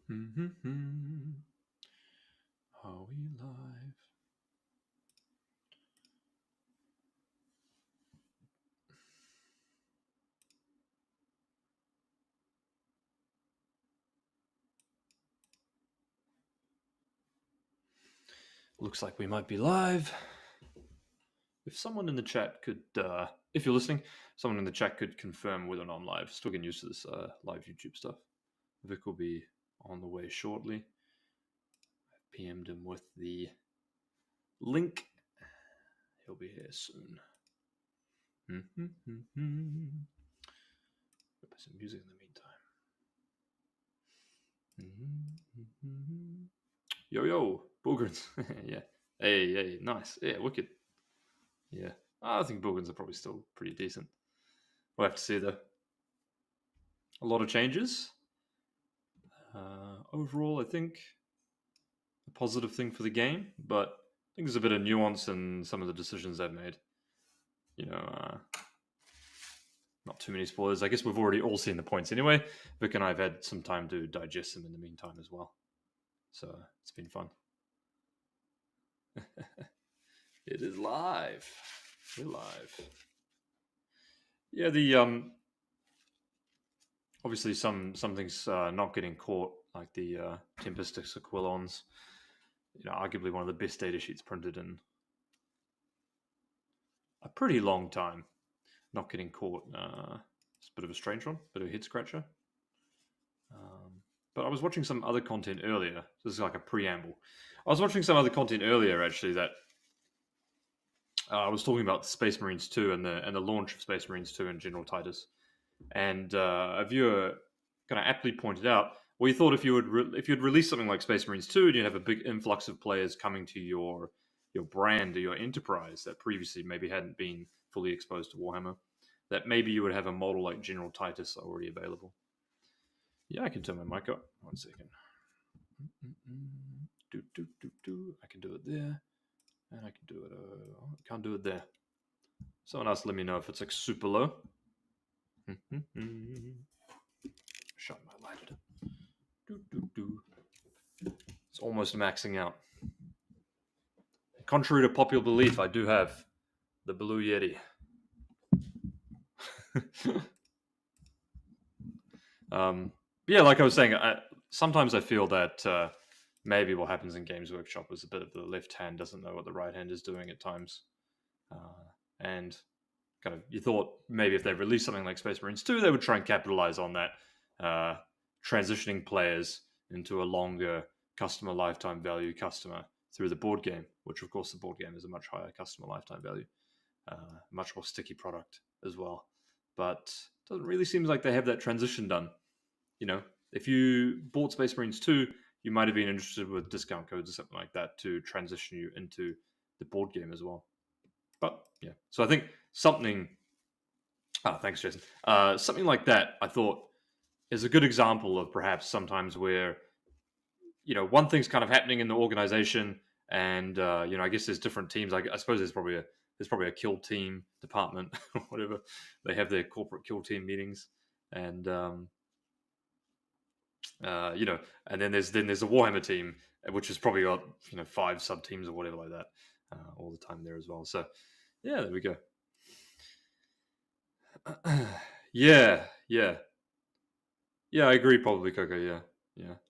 Are we live? Looks like we might be live. If someone in the chat could, if you're listening, someone in the chat could confirm whether or not I'm live. Still getting used to this live YouTube stuff. Vik will be on the way shortly. I PM'd him with the link. He'll be here soon. Put some music in the meantime. Yo, Boogrins. Yeah. Hey, nice. Yeah, wicked. Yeah. I think Boogrins are probably still pretty decent. We'll have to see, though. A lot of changes. Overall, I think a positive thing for the game, but I think there's a bit of nuance in some of the decisions they've made. You know, not too many spoilers. I guess we've already all seen the points anyway. Vik and I have had some time to digest them in the meantime as well. So it's been fun. It is live. We're live. Yeah, the obviously some things not getting caught, like the Tempestus Aquilons. You know, arguably one of the best data sheets printed in a pretty long time. Not getting caught. It's a bit of a strange one, bit of a head scratcher. But I was watching some other content earlier. This is like a preamble. I was watching some other content earlier, actually, that I was talking about Space Marines 2 and the launch of Space Marines 2 and General Titus. And a viewer kind of aptly pointed out, well, you thought if you'd release something like Space Marines 2 and you'd have a big influx of players coming to your brand or your enterprise that previously maybe hadn't been fully exposed to Warhammer, that maybe you would have a model like General Titus already available. Yeah, I can turn my mic up. 1 second. I can do it there. And I can do it. I can't do it there. Someone else let me know if it's like super low. Shut my light. It's almost maxing out. Contrary to popular belief, I do have the Blue Yeti. Yeah, like I was saying, sometimes I feel that maybe what happens in Games Workshop is a bit of the left hand doesn't know what the right hand is doing at times. And kind of, you thought maybe if they released something like Space Marines 2, they would try and capitalize on that, transitioning players into a longer customer lifetime value customer through the board game, which of course the board game is a much higher customer lifetime value, much more sticky product as well. But it doesn't really seem like they have that transition done. You know, if you bought Space Marines 2, you might have been interested with discount codes or something like that to transition you into the board game as well. But yeah, so I think something. Thanks, Jason. Something like that, I thought, is a good example of perhaps sometimes where, you know, one thing's kind of happening in the organization, and you know, I guess there's different teams. I suppose there's probably a kill team department or whatever. They have their corporate kill team meetings, and you know, and then there's a Warhammer team, which has probably got, you know, 5 sub teams or whatever like that all the time there as well. So yeah, there we go. Yeah, I agree. Probably Coco. Yeah.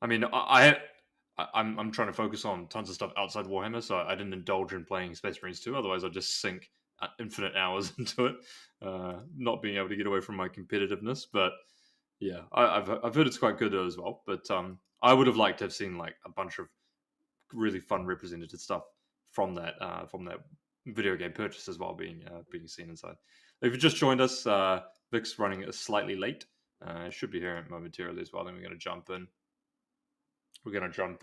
I mean, I'm trying to focus on tons of stuff outside Warhammer, so I didn't indulge in playing Space Marines 2. Otherwise, I'd just sink infinite hours into it, not being able to get away from my competitiveness. But yeah, I've heard it's quite good as well. But I would have liked to have seen like a bunch of really fun represented stuff from that video game purchase as well being seen inside. If you just joined us, Vik's running slightly late. Should be here momentarily as well. Then we're going to jump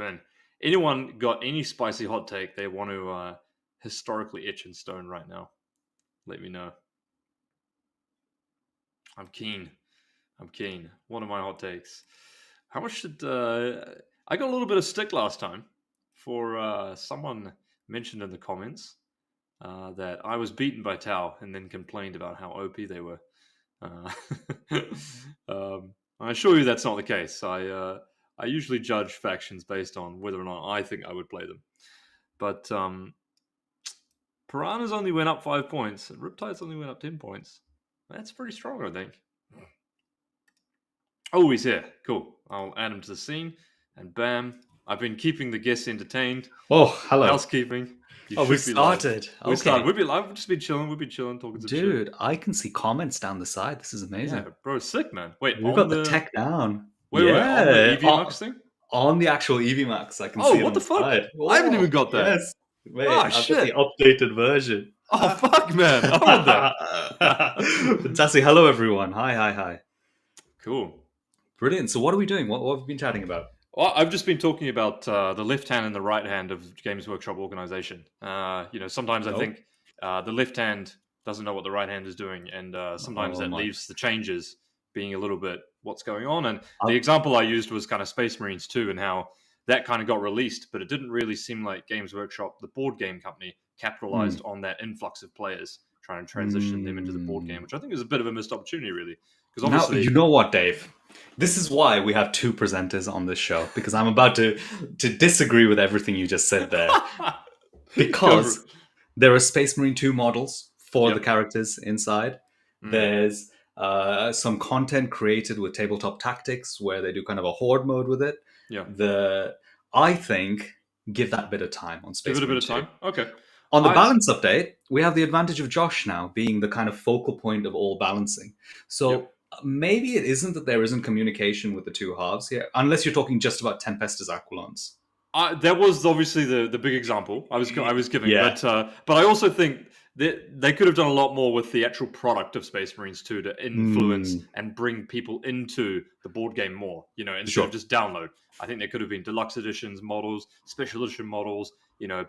in. Anyone got any spicy hot take they want to historically etch in stone right now? Let me know. I'm keen. One of my hot takes. How much should I got a little bit of stick last time for someone mentioned in the comments that I was beaten by Tau and then complained about how OP they were. I assure you that's not the case. I I usually judge factions based on whether or not I think I would play them. But Piranhas only went up 5 points, and Riptides only went up 10 points. That's pretty strong, I think. Oh, he's here. Cool. I'll add him to the scene, and bam. I've been keeping the guests entertained. Oh, hello. Housekeeping. We started. We started. We've just been chilling. We've been chilling, talking some shit. Dude, I can see comments down the side. This is amazing. Yeah, bro, sick, man. Wait, we've got the tech down. Wait, on the EVMux thing? On the actual EVMux, I can see. Oh, what the fuck? I haven't even got that. Yes. Wait, I've got the updated version. Oh, fuck, man. I want that. Fantastic. Hello, everyone. Hi. Cool. Brilliant. So what are we doing? What have we been chatting about? Well, I've just been talking about the left hand and the right hand of Games Workshop organization. Sometimes I think the left hand doesn't know what the right hand is doing, and sometimes that leaves the changes being a little bit what's going on. And the example I used was kind of Space Marines 2 and how that kind of got released, but it didn't really seem like Games Workshop, the board game company, capitalized on that influx of players, trying to transition them into the board game, which I think is a bit of a missed opportunity, really. Because obviously, now, you know what, Dave? This is why we have two presenters on this show, because I'm about to disagree with everything you just said there. Because there are Space Marine 2 models for the characters inside. There's some content created with Tabletop Tactics where they do kind of a horde mode with it. I think give that a bit of time on Space Marine 2. Give it a bit of time? Okay. On the balance update, we have the advantage of Josh now being the kind of focal point of all balancing. So maybe it isn't that there isn't communication with the two halves here, unless you're talking just about Tempestus Aquilons. That was obviously the big example I was giving. But I also think they could have done a lot more with the actual product of Space Marines 2 to influence and bring people into the board game more, instead of just download. I think there could have been deluxe editions, models, special edition models,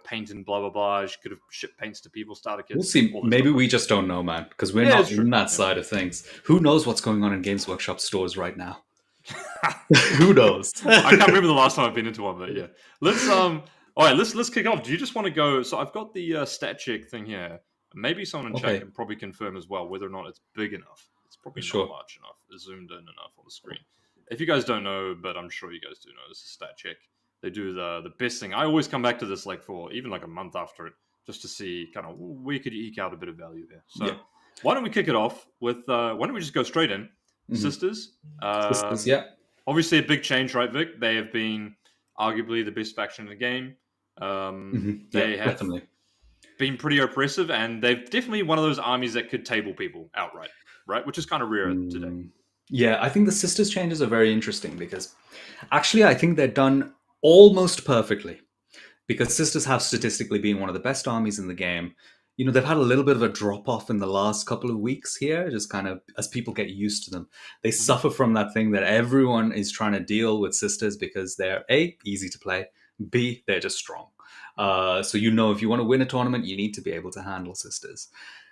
paint and blah, blah, blah. You could have shipped paints to people, starter kits. We'll see. Maybe we just don't know, man, because we're not in that side of things. Who knows what's going on in Games Workshop stores right now? Who knows? I can't remember the last time I've been into one, but yeah. Let's kick off. Do you just want to go? So I've got the stat check thing here. Maybe someone in chat can probably confirm as well whether or not it's big enough. It's probably not large enough. It's zoomed in enough on the screen. If you guys don't know, but I'm sure you guys do know, this is stat check. They do the best thing. I always come back to this for even a month after it, just to see kind of where could you eke out a bit of value here. So why don't we kick it off with? Why don't we just go straight in? Sisters. Sisters, yeah. Obviously a big change, right, Vic? They have been arguably the best faction in the game. They have been pretty oppressive, and they've definitely one of those armies that could table people outright, right? Which is kind of rare today. Yeah, I think the Sisters changes are very interesting because actually I think they're done almost perfectly, because Sisters have statistically been one of the best armies in the game. They've had a little bit of a drop-off in the last couple of weeks here, just kind of as people get used to them. They suffer from that thing that everyone is trying to deal with Sisters because they're A, easy to play, B, they're just strong. So if you want to win a tournament, you need to be able to handle Sisters.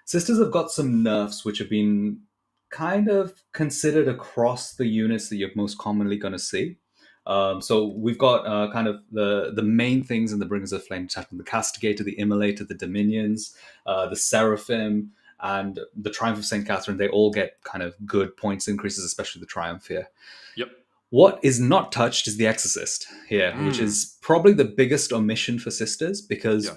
Sisters have got some nerfs which have been kind of considered across the units that you're most commonly going to see. So we've got kind of the main things in the Bringers of Flame chat: the Castigator, the Immolator, the Dominions, the Seraphim, and the Triumph of St. Catherine. They all get kind of good points increases, especially the Triumph here. Yep. What is not touched is the Exorcist here, which is probably the biggest omission for Sisters, because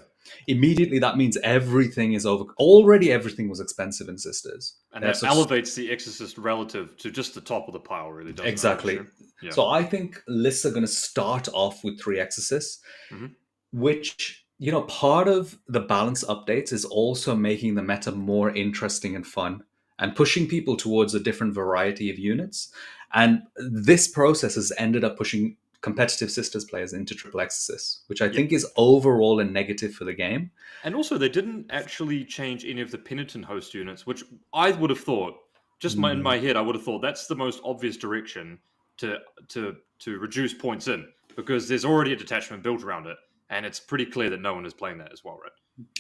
immediately that means everything is over. Already everything was expensive in Sisters. And that elevates the Exorcist relative to just the top of the pile, really, doesn't it? Exactly. Yeah. So I think lists are going to start off with 3 Exorcists, which, part of the balance updates is also making the meta more interesting and fun and pushing people towards a different variety of units. And this process has ended up pushing competitive Sisters players into triple Exorcists, which I think is overall a negative for the game. And also, they didn't actually change any of the Penitent Host units, which I would have thought, just in my head, I would have thought that's the most obvious direction to reduce points in, because there's already a detachment built around it. and it's pretty clear that no one is playing that as well, right?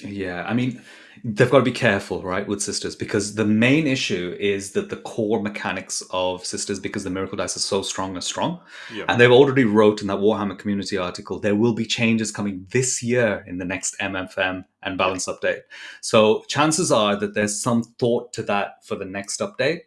Yeah, I mean, they've got to be careful, right, with Sisters, because the main issue is that the core mechanics of Sisters, because the Miracle Dice are so strong, are strong. Yeah. And they've already wrote in that Warhammer community article, there will be changes coming this year in the next MFM and balance update. So chances are that there's some thought to that for the next update.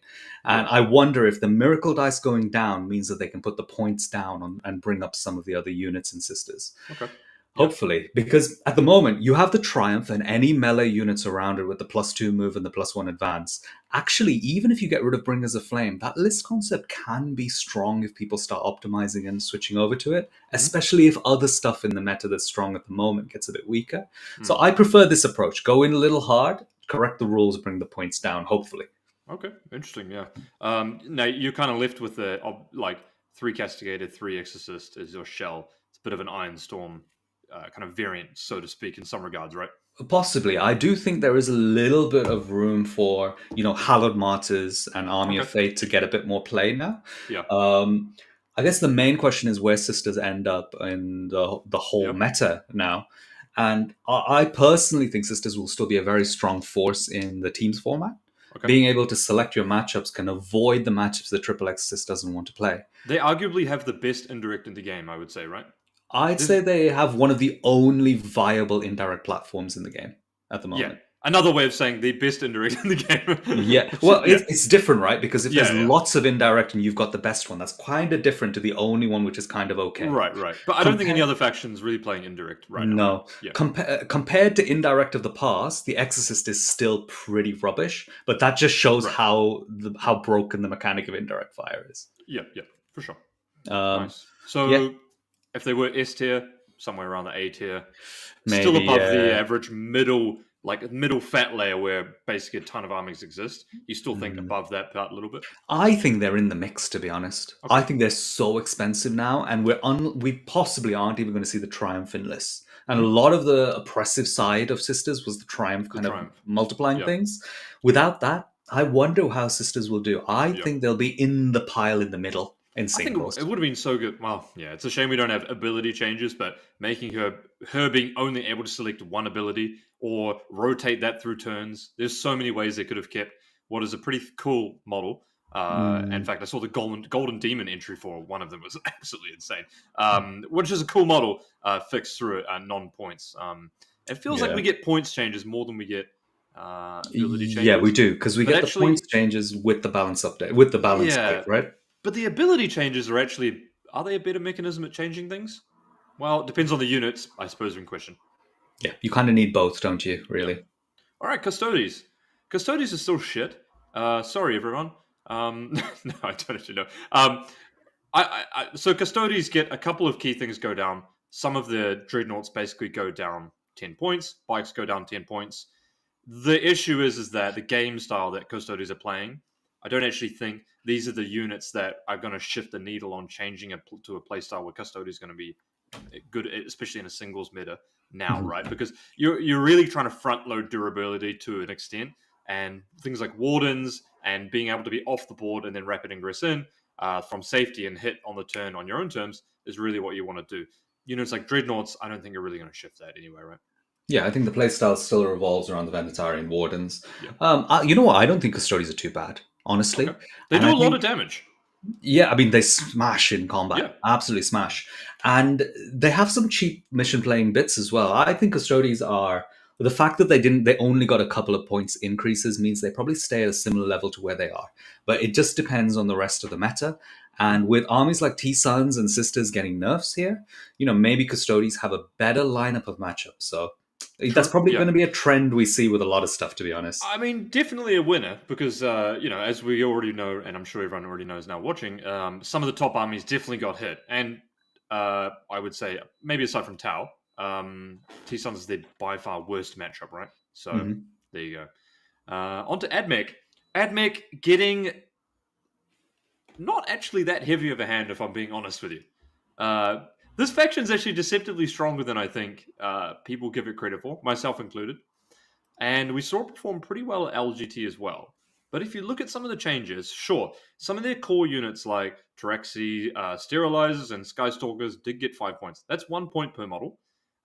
And Yeah. I wonder if the Miracle Dice going down means that they can put the points down and bring up some of the other units in Sisters. Okay. Yeah. Hopefully, because at the moment you have the Triumph and any melee units around it with the +2 move and the +1 advance. Actually, even if you get rid of Bringers of Flame, that list concept can be strong if people start optimizing and switching over to it, especially if other stuff in the meta that's strong at the moment gets a bit weaker. So I prefer this approach. Go in a little hard, correct the rules, bring the points down, hopefully. Okay, interesting. Yeah. Now you're kind of left with the like 3 Castigated, 3 Exorcist as your shell. It's a bit of an Iron Storm kind of variant, so to speak, in some regards, right? Possibly. I do think there is a little bit of room for, Hallowed Martyrs and Army of Okay. Fate to get a bit more play now. Yeah. I guess the main question is where Sisters end up in the whole Yeah. meta now. And I personally think Sisters will still be a very strong force in the teams format. Okay. Being able to select your matchups can avoid the matchups that Triple Exorcist doesn't want to play. They arguably have the best indirect in the game, I would say, right? I'd This, say they have one of the only viable indirect platforms in the game at the yeah. moment. Another way of saying the best indirect in the game. Yeah, well, Yeah. it's different, right? Because if there's Yeah. lots of indirect and you've got the best one, that's kind of different to the only one which is kind of okay. Right. But I don't think any other faction's really playing indirect right now. No. Yeah. Compared to indirect of the past, the Exorcist is still pretty rubbish, but that just shows Right. how broken the mechanic of indirect fire is. Yeah, for sure. Um, Nice. So yeah. if they were S tier, somewhere around the A tier, Maybe, still above the yeah. average middle fat layer where basically a ton of armies exist, you still think above that part a little bit? I think they're in the mix, to be honest. Okay. I think they're so expensive now, and we possibly aren't even going to see the Triumph in lists. And a lot of the oppressive side of Sisters was the Triumph kind of multiplying things. Without that, I wonder how Sisters will do. I think they'll be in the pile in the middle in singles. I think it would have been so good. Well, yeah, it's a shame we don't have ability changes, but making her being only able to select one ability or rotate that through turns. There's so many ways they could have kept what is a pretty cool model. In fact, I saw the golden demon entry for one of them was absolutely insane. Which is a cool model fixed through non-points. It feels like we get points changes more than we get ability changes. Yeah, we do, because we get the points changes with the balance update, with the balance update, right? But the ability changes are they a better mechanism at changing things? Well, it depends on the units, I suppose, in question. Yeah, you kind of need both, don't you, really? Yeah. All right, Custodes. Custodes is still shit. Sorry, everyone. No, I don't actually know. So Custodes get a couple of key things go down. Some of the Dreadnoughts basically go down 10 points. Bikes go down 10 points. The issue is that the game style that Custodes are playing, I don't actually think these are the units that are going to shift the needle on changing it to a playstyle where Custodes is going to be good, especially in a singles meta now, right? Because you're really trying to front load durability to an extent, and things like Wardens and being able to be off the board and then rapid ingress in from safety and hit on the turn on your own terms is really what you want to do. Units like Dreadnoughts, I don't think are really going to shift that anyway, right? Yeah, I think the playstyle still revolves around the Venatari Wardens. Yeah. You know what? I don't think Custodes are too bad, honestly. Okay. They do a lot of damage. Yeah, I mean, they smash in combat. Yeah. Absolutely smash. And they have some cheap mission playing bits as well. I think Custodes are... The fact that they only got a couple of points increases means they probably stay at a similar level to where they are. But it just depends on the rest of the meta. And with armies like T-Sons and Sisters getting nerfs here, maybe Custodes have a better lineup of matchups. So that's probably going to be a trend we see with a lot of stuff, to be honest. I mean, definitely a winner because, as we already know, and I'm sure everyone already knows now watching, some of the top armies definitely got hit. And I would say, maybe aside from Tau, T-Sons is their by far worst matchup, right? So there you go. On to Admech. Admech getting not actually that heavy of a hand, if I'm being honest with you. This faction is actually deceptively stronger than I think people give it credit for, myself included. And we saw it perform pretty well at LGT as well. But if you look at some of the changes, sure, some of their core units like Taraxi, Sterilizers, and Skystalkers did get 5 points. That's 1 point per model.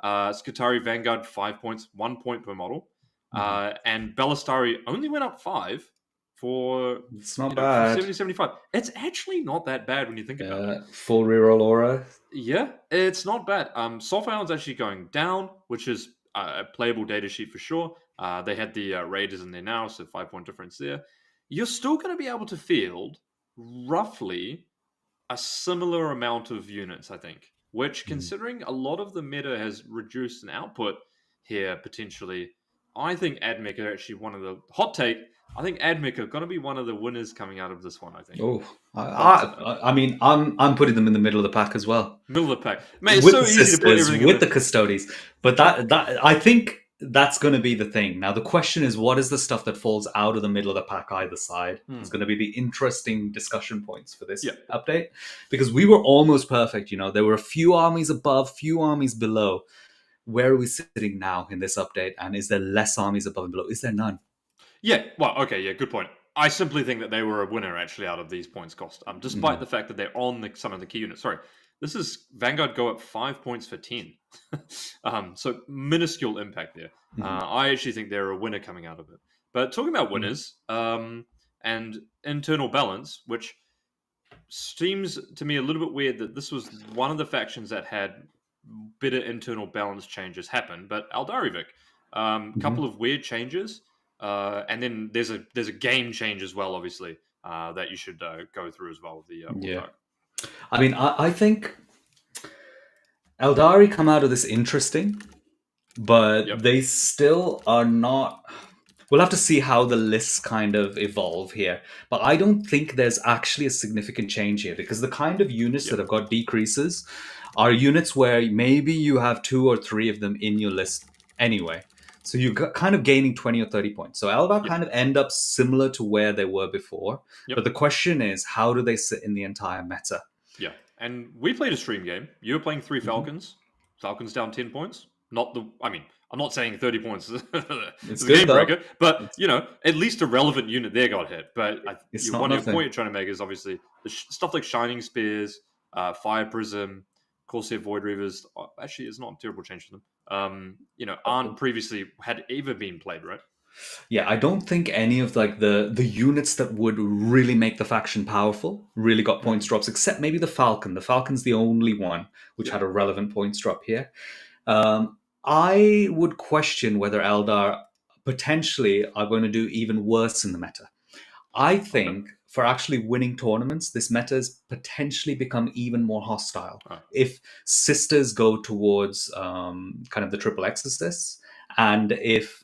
Skitarii Vanguard 5 points, 1 point per model. Mhm. And Ballistari only went up 5 for It's not from bad. 70 to 75. It's actually not that bad when you think about it. Full reroll aura. Yeah, it's not bad. Soft Island's actually going down, which is a playable data sheet for sure. They had the Raiders in there now, so 5 point difference there. You're still going to be able to field roughly a similar amount of units, I think. Which, considering a lot of the meta has reduced in output here potentially, I think Admech are actually one of the hot take. I think Admech are going to be one of the winners coming out of this one. I think. Oh, But I mean, I'm putting them in the middle of the pack as well, middle of the pack, mate. It's with so the easy to put sisters, everything in with the the Custodes. But that I think that's going to be the thing. Now the question is, what is the stuff that falls out of the middle of the pack either side? It's going to be the interesting discussion points for this Yeah. update, because we were almost perfect. You know, there were a few armies above, few armies below. Where are we sitting now in this update? And is there less armies above and below? Is there none? Yeah, well, okay, yeah, good point. I simply think that they were a winner actually out of these points cost, despite the fact that they're on some of the key units. Sorry, this is Vanguard go up 5 points for 10, so minuscule impact there. I actually think they're a winner coming out of it. But talking about winners and internal balance, which seems to me a little bit weird that this was one of the factions that had better internal balance changes happen. But Aeldari, Vik, couple of weird changes. And then there's a game change as well, obviously, that you should go through as well with the Yeah. Warthog. I mean, I think Aeldari come out of this interesting, but Yep. they still are not. We'll have to see how the lists kind of evolve here. But I don't think there's actually a significant change here, because the kind of units that have got decreases are units where maybe you have 2 or 3 of them in your list anyway. So you're kind of gaining 20 or 30 points. So Eldar kind of end up similar to where they were before. Yep. But the question is, how do they sit in the entire meta? Yeah. And we played a stream game. You were playing 3 Falcons. Falcons down 10 points. I'm not saying 30 points is It's a good, game though. breaker, but at least a relevant unit there got hit. But It's your not point nothing. you're trying to make is obviously the stuff like Shining Spears, Fire Prism, Corsair Void Reavers. Actually, it's not a terrible change for them. Aren't previously had ever been played, right? Yeah, I don't think any of the units that would really make the faction powerful really got points drops, except maybe the Falcon. The Falcon's the only one which had a relevant points drop here. I would question whether Eldar potentially are going to do even worse in the meta. I think for actually winning tournaments, this meta has potentially become even more hostile. If sisters go towards kind of the triple exorcists, and if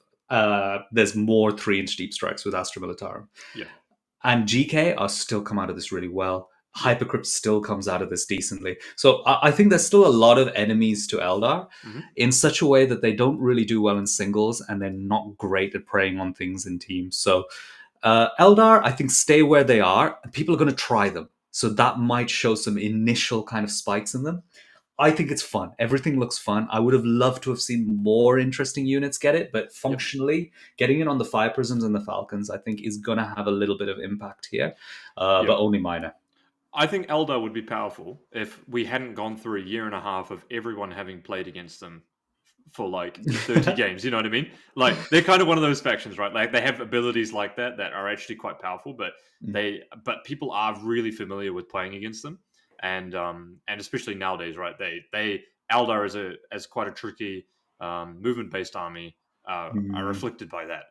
there's more 3-inch deep strikes with Astra Militarum. Yeah. And GK are still come out of this really well. Hypercrypt still comes out of this decently. So I think there's still a lot of enemies to Eldar in such a way that they don't really do well in singles, and they're not great at preying on things in teams. So Eldar, I think, stay where they are. People are going to try them. So that might show some initial kind of spikes in them. I think it's fun. Everything looks fun. I would have loved to have seen more interesting units get it, but functionally, getting it on the Fire Prisms and the Falcons, I think, is going to have a little bit of impact here, but only minor. I think Eldar would be powerful if we hadn't gone through a year and a half of everyone having played against them for like 30 games. You know what I mean? Like, they're kind of one of those factions, right? Like, they have abilities like that are actually quite powerful, but people are really familiar with playing against them. And especially nowadays, right? Eldar as quite a tricky movement based army are reflected by that.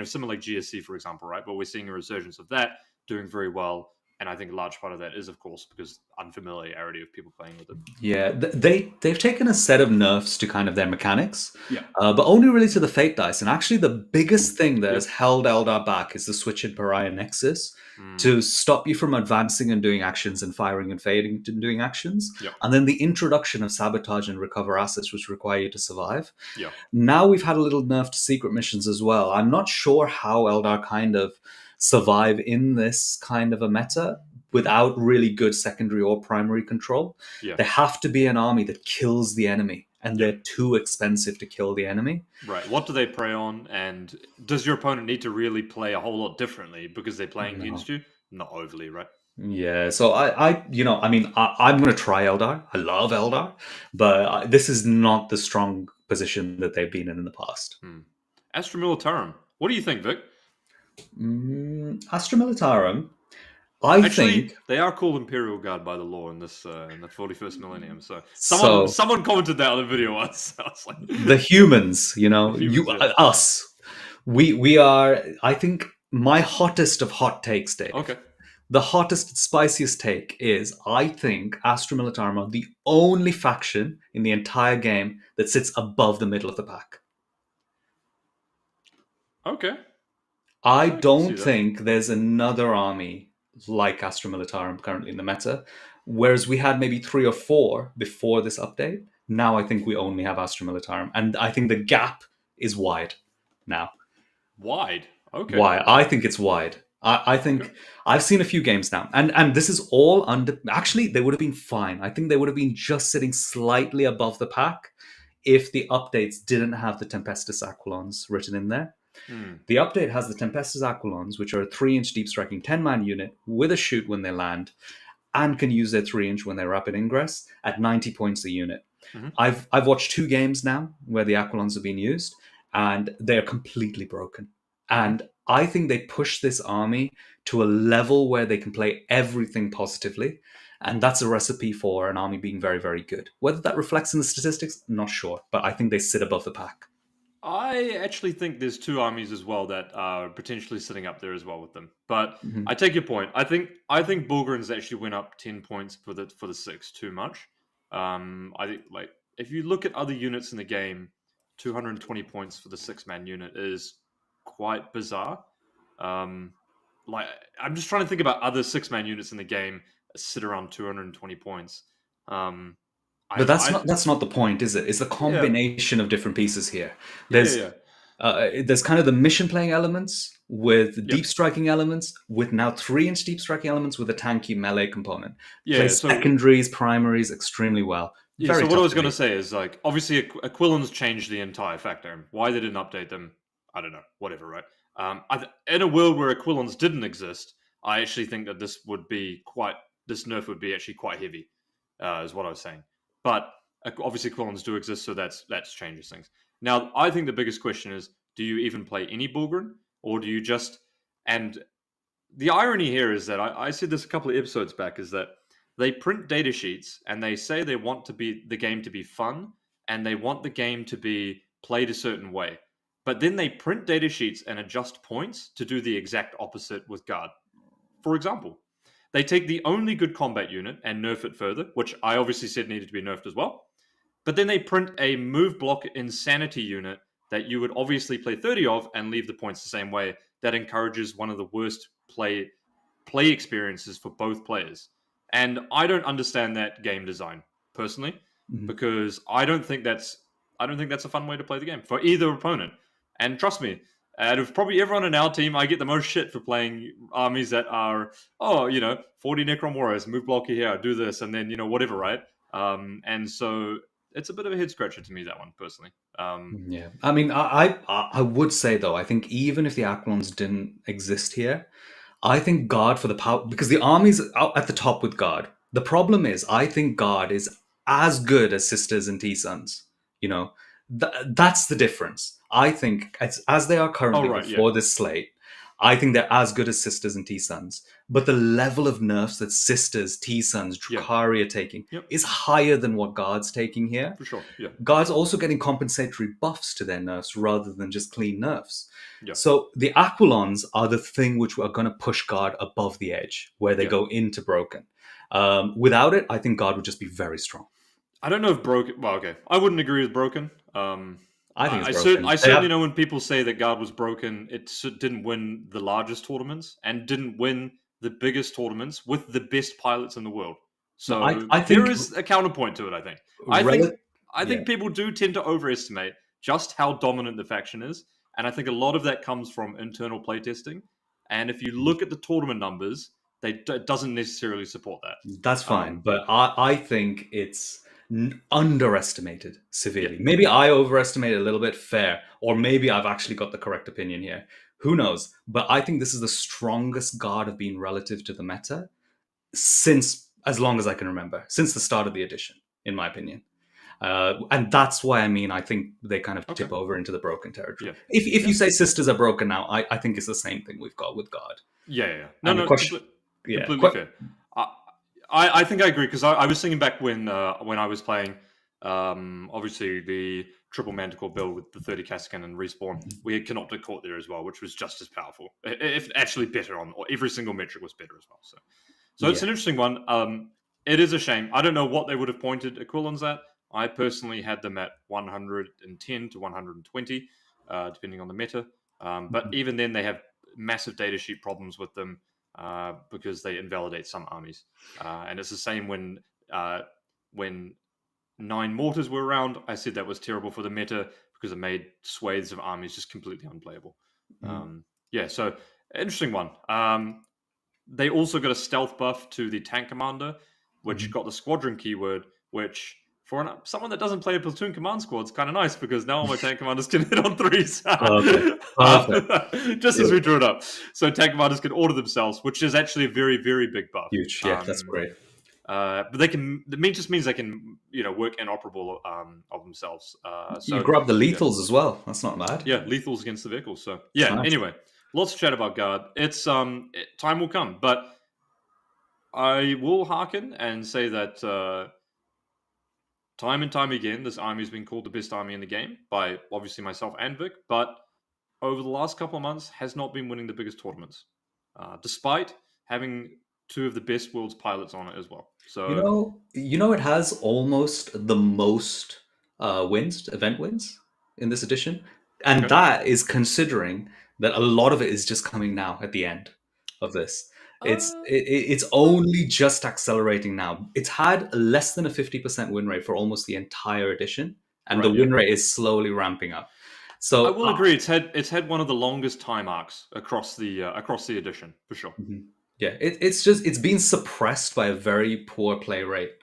Similar like GSC, for example, right? But we're seeing a resurgence of that doing very well. And I think a large part of that is, of course, because unfamiliarity of people playing with it. Yeah, they've taken a set of nerfs to kind of their mechanics, Yeah. But only really to the Fate Dice. And actually, the biggest thing that has held Eldar back is the switch in Pariah Nexus to stop you from advancing and doing actions and firing and fading and doing actions. Yep. And then the introduction of sabotage and recover assets, which require you to survive. Yeah. Now we've had a little nerf to secret missions as well. I'm not sure how Eldar kind of survive in this kind of a meta without really good secondary or primary control. Yeah. They have to be an army that kills the enemy, and they're too expensive to kill the enemy. Right. What do they prey on? And does your opponent need to really play a whole lot differently because they're playing against you? Not overly, right? Yeah, so I'm going to try Eldar. I love Eldar, but this is not the strong position that they've been in the past. Hmm. Astra Militarum. What do you think, Vic? Astra Militarum, I Actually, think they are called Imperial Guard by the law in this in the 41st millennium. So so. someone commented that on the video once. I was The like, humans, the you, humans, yeah. us, we are. I think my hottest of hot takes, Dave. Okay. The hottest, spiciest take is I think Astra Militarum are the only faction in the entire game that sits above the middle of the pack. Okay. I I can see don't that. think there's another army like Astra Militarum currently in the meta. Whereas we had maybe 3 or 4 before this update. Now I think we only have Astra Militarum. And I think the gap is wide now. Wide. Okay. Why? I think it's wide. I Okay. think I've seen a few games now, and this is all under. Actually, they would have been fine. I think they would have been just sitting slightly above the pack if the updates didn't have the Tempestus Aquilons written in there. Hmm. The update has the Tempestus Aquilons, which are a 3-inch deep striking 10-man unit with a shoot when they land, and can use their 3-inch when they rapid ingress at 90 points a unit. Mm-hmm. I've watched 2 games now where the Aquilons have been used, and they're completely broken. Mm-hmm. And I think they push this army to a level where they can play everything positively. And that's a recipe for an army being very, very good. Whether that reflects in the statistics, I'm not sure. But I think they sit above the pack. I actually think there's two armies as well that are potentially sitting up there as well with them. But Mhm. I take your point. I think Bulgarins actually went up 10 points for the six too much. I think like if you look at other units in the game, 220 points for the 6-man unit is quite bizarre. Um, like I'm just trying to think about other 6-man units in the game that sit around 220 points. Um, But I that's not the point, is it? It's the yeah combination of different pieces here. yeah yeah There's yeah. there's kind of the mission playing elements with Yep. deep striking elements, with now 3-inch deep striking elements with a tanky melee component. Yeah, Plays so secondaries, primaries extremely well. yeah, Very so what I tough was to going to beat. say is like obviously Aquilans changed the entire factor. Why they didn't update them, I don't know. Whatever, right? In a world where Aquilans didn't exist, I actually think that this nerf would be actually quite heavy, is what I was saying. But obviously Aquilans do exist, so that's changes things. Now, I think the biggest question is: do you even play any Bulgrin, or do you just? And the irony here is that I said this a couple of episodes back is that they print data sheets and they say they want the game to be fun and they want the game to be played a certain way. But then they print data sheets and adjust points to do the exact opposite with guard. For example, they take the only good combat unit and nerf it further, which I obviously said needed to be nerfed as well. But then they print a move block insanity unit that you would obviously play 30 of and leave the points the same way. That encourages one of the worst play experiences for both players. And I don't understand that game design personally Mhm. because I don't think that's a fun way to play the game for either opponent. And trust me, out of probably everyone in our team, I get the most shit for playing armies that are 40 Necron warriors, move blocky here, do this, and then whatever, right? And so it's a bit of a head scratcher to me that one personally. Yeah, I mean, I would say though, I think even if the Aquilons didn't exist here, I think Guard for the power because the army's out at the top with Guard. The problem is, I think Guard is as good as Sisters and T Sons. You know, that's the difference. I think as they are Oh currently right, yeah, before this slate, I think they're as good as Sisters and T Sons. But the level of nerfs that Sisters, T Sons, yeah, Drukhari are taking yep, is higher than what Guard's taking here. for sure, yeah, Guards also getting compensatory buffs to their nerfs rather than just clean nerfs. yeah, So the Aquilons are the thing which are going to push Guard above the edge, where they yeah. go into broken. Without it, I think Guard would just be very strong. I don't know if broken. Well, okay, I wouldn't agree with broken. I think it's I broken. They certainly have know when people say that Guard was broken, didn't win the largest tournaments and didn't win the biggest tournaments with the best pilots in the world. no, So I there think is a counterpoint to it. I think. I think. rel- I yeah. think people do tend to overestimate just how dominant the faction is, and I think a lot of that comes from internal playtesting. And if you look at the tournament numbers, it doesn't necessarily support that. That's fine, Um, but I think it's underestimated yeah, severely. Maybe I overestimate it a little bit, fair, or maybe I've actually got the correct opinion here. Who knows? But I think this is the strongest guard of being relative to the meta, since as long as I can remember, since the start of the edition, in my opinion. And that's why I think they kind of Okay. tip over into the broken territory. Yeah. If you say sisters are broken now, I think it's the same thing we've got with God. Yeah. No, And the no, question, yeah, completely fair. I think I agree because I was thinking back when I was playing, obviously the triple manticore build with the 30 Kassakan and respawn. We had Canoptic Court there as well, which was just as powerful, if actually better on, or every single metric was better as well. So it's yeah, an interesting one. It is a shame. I don't know what they would have pointed equivalents at. I personally had them at 110 to 120, depending on the meta. But even then, they have massive data sheet problems with them because they invalidate some armies. And it's the same when 9 mortars were around. I said that was terrible for the meta because it made swathes of armies just completely unplayable. Yeah, so interesting one. They also got a stealth buff to the tank commander, which got the squadron keyword, which for someone that doesn't play a platoon command squad is kind of nice because now all my tank commanders can hit on threes. perfect. Just as we drew it up. So tank commanders can order themselves, which is actually a very, very big buff. Huge. Yeah, that's great. But they can. It just means they can, work inoperable of themselves. So You grab the lethals as well. That's not bad. yeah, lethals against the vehicles. So yeah. Nice. Anyway, lots of chat about guard. It's time will come, but I will hearken and say that time and time again, this army has been called the best army in the game by obviously myself and Vic, but over the last couple of months has not been winning the biggest tournaments, despite having 2 of the best world's pilots on it as well. So It has almost the most event wins in this edition, and okay. that is considering that a lot of it is just coming now at the end of this. It's only just accelerating now. It's had less than a 50% win rate for almost the entire edition, and the Right, win yeah. rate is slowly ramping up. I So will agree. It's had one of the longest time arcs across the edition for sure. yeah, it's been suppressed by a very poor play rate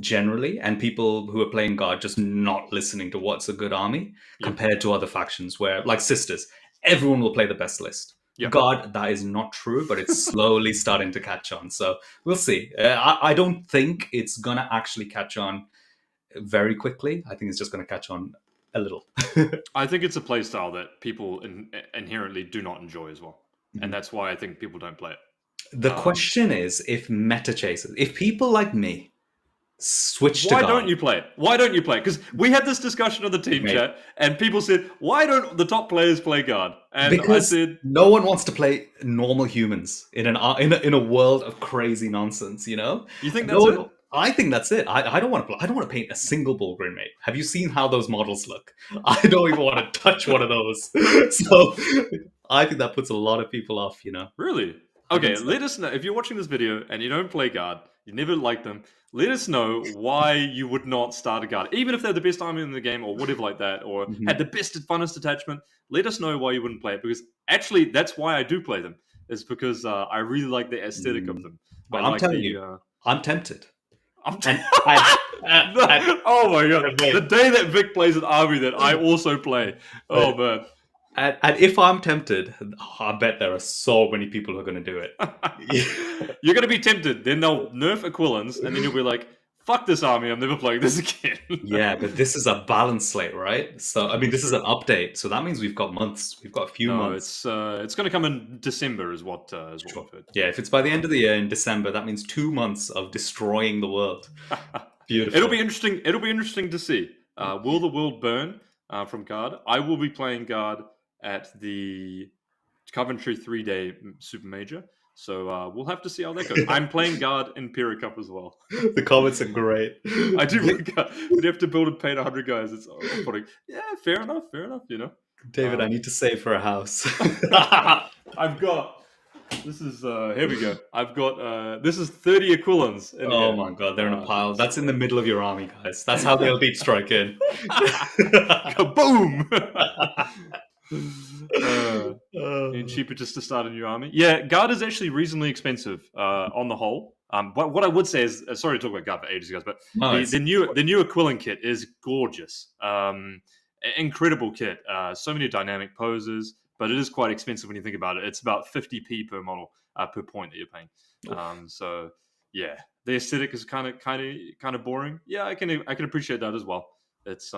generally, and people who are playing guard just not listening to what's a good army Yeah. compared to other factions where, like sisters, everyone will play the best list. Yeah. Guard, that is not true, but it's slowly starting to catch on. So we'll see. I don't think it's gonna actually catch on very quickly. I think it's just gonna catch on a little. I think it's a playstyle that people inherently do not enjoy as well, and that's why I think people don't play it. The question is if meta chasers, if people like me switch to Why guard. don't you play it? Why don't you play it? Because we had this discussion on the team chat, and people said, "Why don't the top players play guard?" And Because I said, no one wants to play normal humans in a world of crazy nonsense. "You think that's it?" I think that's it. I don't want to. I don't want to paint a single Bullgrin, mate. Have you seen how those models look? I don't even want to touch one of those. So I think that puts a lot of people off. Really? Okay, let us know if you're watching this video and you don't play guard, you never like them. Let us know why you would not start a guard, even if they're the best army in the game or whatever like that, or had the best and funnest attachment. Let us know why you wouldn't play it, because actually that's why I do play them. Is because I really like the aesthetic of them. Well, I'm telling you, I'm tempted. Oh my god! The day that Vic plays an army that I also play, oh man. And if I'm tempted, I bet there are so many people who are going to do it. You're going to be tempted. Then they'll nerf Aquilans, and then you'll be like, fuck this army, I'm never playing this again. Yeah, but this is a balance slate, right? So, I mean, this is an update. So that means we've got months. We've got a few months. It's going to come in December is what I've heard. Yeah, if it's by the end of the year in December, that means 2 months of destroying the world. Beautiful. It'll be interesting. It'll be interesting to see. Will the world burn from Guard? I will be playing Guard at the Coventry 3-day Super Major. So we'll have to see how that goes. I'm playing Guard in Imperial Cup as well. The comments are great. I do play Guard. But you have to build and paint 100 guys. It's funny. Yeah, fair enough, David, I need to save for a house. I've got... This is... here we go. I've got... this is 30 Aquilans. Oh my god, they're in a pile. That's in the middle of your army, guys. That's how they'll deep strike in. Kaboom! And cheaper just to start a new army. Yeah, Guard is actually reasonably expensive on the whole. But what I would say is, sorry to talk about Guard for ages, guys, but the new Aquilin kit is gorgeous. Incredible kit. So many dynamic poses, but it is quite expensive when you think about it. It's about 50p per model per point that you're paying. So yeah, the aesthetic is kind of boring. Yeah, I can appreciate that as well. It's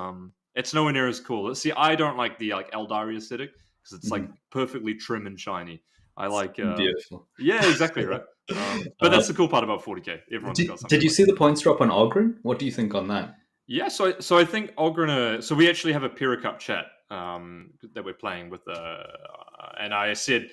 nowhere near as cool. See, I don't like the like Eldari aesthetic because it's like Mhm. perfectly trim and shiny. I like Beautiful. yeah, exactly right. But Uh, that's the cool part about 40k. Everyone's got did something you like see the points drop on Ogren? What do you think on that? yeah. So I think Ograna. So we actually have a Pyrrha Cup chat that we're playing with, and I said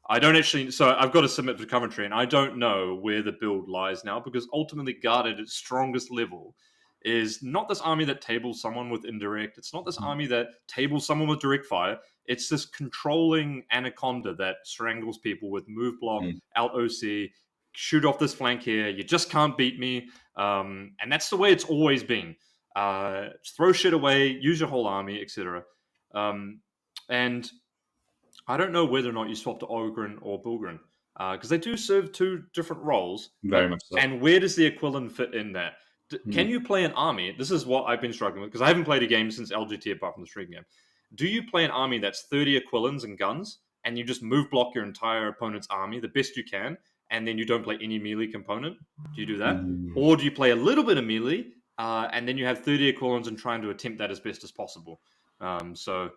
I don't actually. So I've got to submit to commentary, and I don't know where the build lies now because ultimately, Guard at its strongest level is not this army that tables someone with indirect. It's not this army that tables someone with direct fire. It's this controlling anaconda that strangles people with move block, Mm. out OC, shoot off this flank here. You just can't beat me. And that's the way it's always been. Throw shit away, use your whole army, etc. And I don't know whether or not you swap to Ogren or Bulgren because they do serve two different roles. Very But much so. and where does the equivalent fit in that? Can Mm. you play an army? This is what I've been struggling with because I haven't played a game since LGT apart from the stream game. Do you play an army that's 30 Aquilans and guns, and you just move block your entire opponent's army the best you can, and then you don't play any melee component? Do you do that? Mm. Or do you play a little bit of melee, and then you have 30 Aquilans and trying to attempt that as best as possible? So,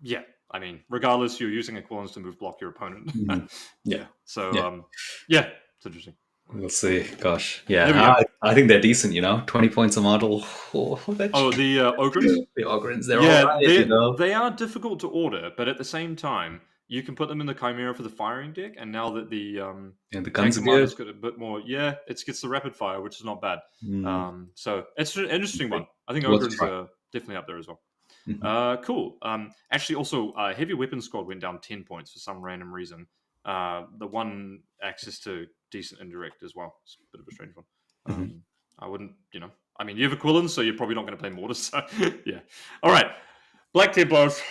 yeah, I mean, regardless, you're using Aquilans to move block your opponent. Mhm. Yeah. So, Yeah. yeah, it's interesting. We'll see. Gosh. There we Yeah. go. I think they're decent, 20 points a model. Oh, Oh, the Ogrins? the Ogrins, they're all Yeah, right. they are difficult to order, but at the same time, you can put them in the Chimera for the firing deck, and now that the And the Tank guns are Commander's good. got a bit more, yeah, it gets the rapid fire, which is not bad. Mm. So it's an interesting one. I think Worth a Ogrins try. are definitely up there as well. Mhm. Cool. Actually, also, Heavy Weapons Squad went down 10 points for some random reason. The one access to decent indirect as well. It's a bit of a strange one. Mhm. I wouldn't, I mean, you have Aquilans, so you're probably not going to play Mortars. So, yeah. All right. Black Templars.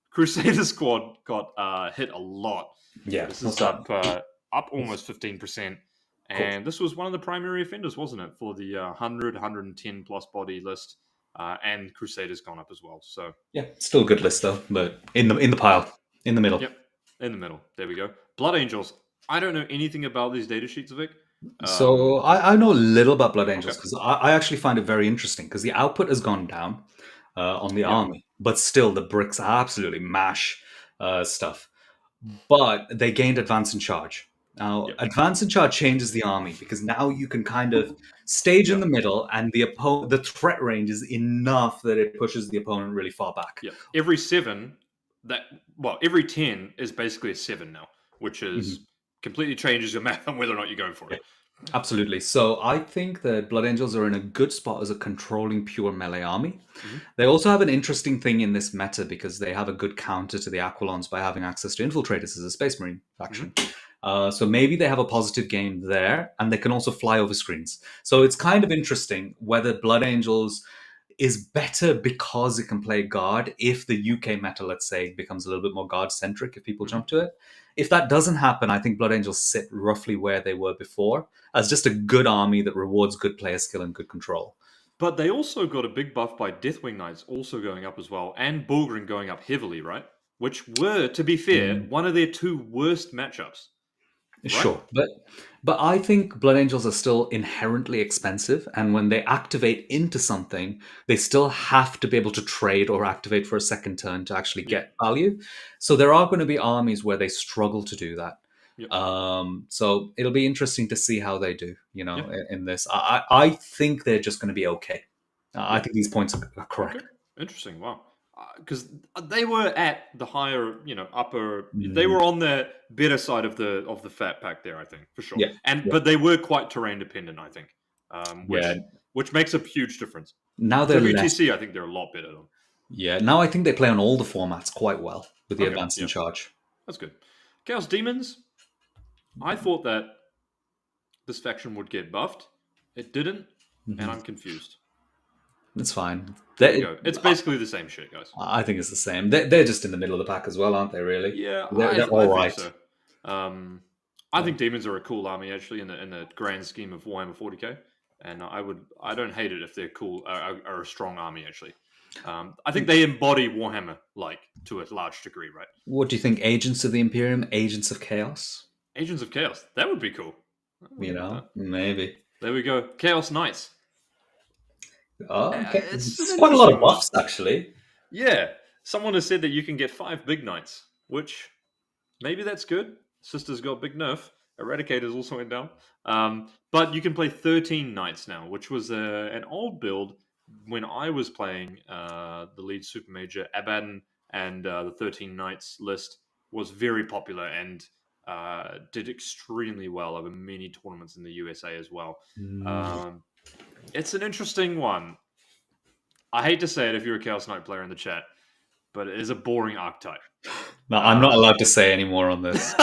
Crusader Squad got hit a lot. Yeah. This What's is up? up almost 15%. Cool. And this was one of the primary offenders, wasn't it, for the 100, 110 plus body list. And Crusader's gone up as well. So, Yeah. Still a good list though, but in the pile, in the middle. yep, in the middle. There we go. Blood Angels. I don't know anything about these data sheets, Vic. So I know a little about Blood Okay. Angels because I actually find it very interesting because the output has gone down on the Yep. army, but still the bricks absolutely mash stuff. But they gained advance and charge. Now, Yep. advance and charge changes the army because now you can kind of stage in Yep. the middle, and the threat range is enough that it pushes the opponent really far back. Yep. Every 7, every 10 is basically a 7 now, which Mhm. is completely changes your math on whether or not you're going for it. Absolutely. So I think that Blood Angels are in a good spot as a controlling pure melee army. Mhm. They also have an interesting thing in this meta because they have a good counter to the Aquilons by having access to Infiltrators as a Space Marine faction. So maybe they have a positive game there, and they can also fly over screens. So it's kind of interesting whether Blood Angels is better because it can play guard if the UK meta, let's say, becomes a little bit more guard centric if people jump to it. If that doesn't happen, I think Blood Angels sit roughly where they were before as just a good army that rewards good player skill and good control. But they also got a big buff by Deathwing Knights also going up as well, and Bulgrin going up heavily, right? Which were, to be fair, one of their 2 worst matchups, right? Sure, but I think Blood Angels are still inherently expensive, and when they activate into something, they still have to be able to trade or activate for a second turn to actually Yeah. get value. So there are going to be armies where they struggle to do that. Yep. So it'll be interesting to see how they do. Yeah. In this, I think they're just going to be okay. I Yeah. think these points are correct. Okay. Interesting. Wow. Because they were at the higher, upper. They Mm, were on the better side of the fat pack there, I think, for sure. yeah, yeah, But they were quite terrain dependent, I think, yeah. which makes a huge difference. Now they're less. WTC, I think they're a lot better. Though. Yeah, now I think they play on all the formats quite well with the Okay. advance Yeah. and charge. That's good. Chaos Demons. I thought that this faction would get buffed. It didn't, and I'm confused. That's fine. There we go. It's basically the same shit, guys. I think it's the same. They're just in the middle of the pack as well, aren't they? Really? Yeah, They're I all think right. so. I think demons are a cool army actually in the grand scheme of Warhammer 40k, and I don't hate it if they're cool are a strong army actually. I think they embody Warhammer like to a large degree, right? What do you think? Agents of the Imperium, Agents of Chaos? Agents of Chaos, that would be cool. Look at that. Maybe. There we go. Chaos Knights. Oh, okay. It's an It's quite a lot of interesting one. buffs, actually. Yeah. Someone has said that you can get 5 big knights, which maybe that's good. Sister's got big nerf. Eradicator's also went down. But you can play 13 knights now, which was an old build when I was playing the lead super major. Abaddon and the 13 knights list was very popular and did extremely well over many tournaments in the USA as well. It's an interesting one. I hate to say it if you're a Chaos Knight player in the chat, but it is a boring archetype. No, I'm not allowed to say any more on this.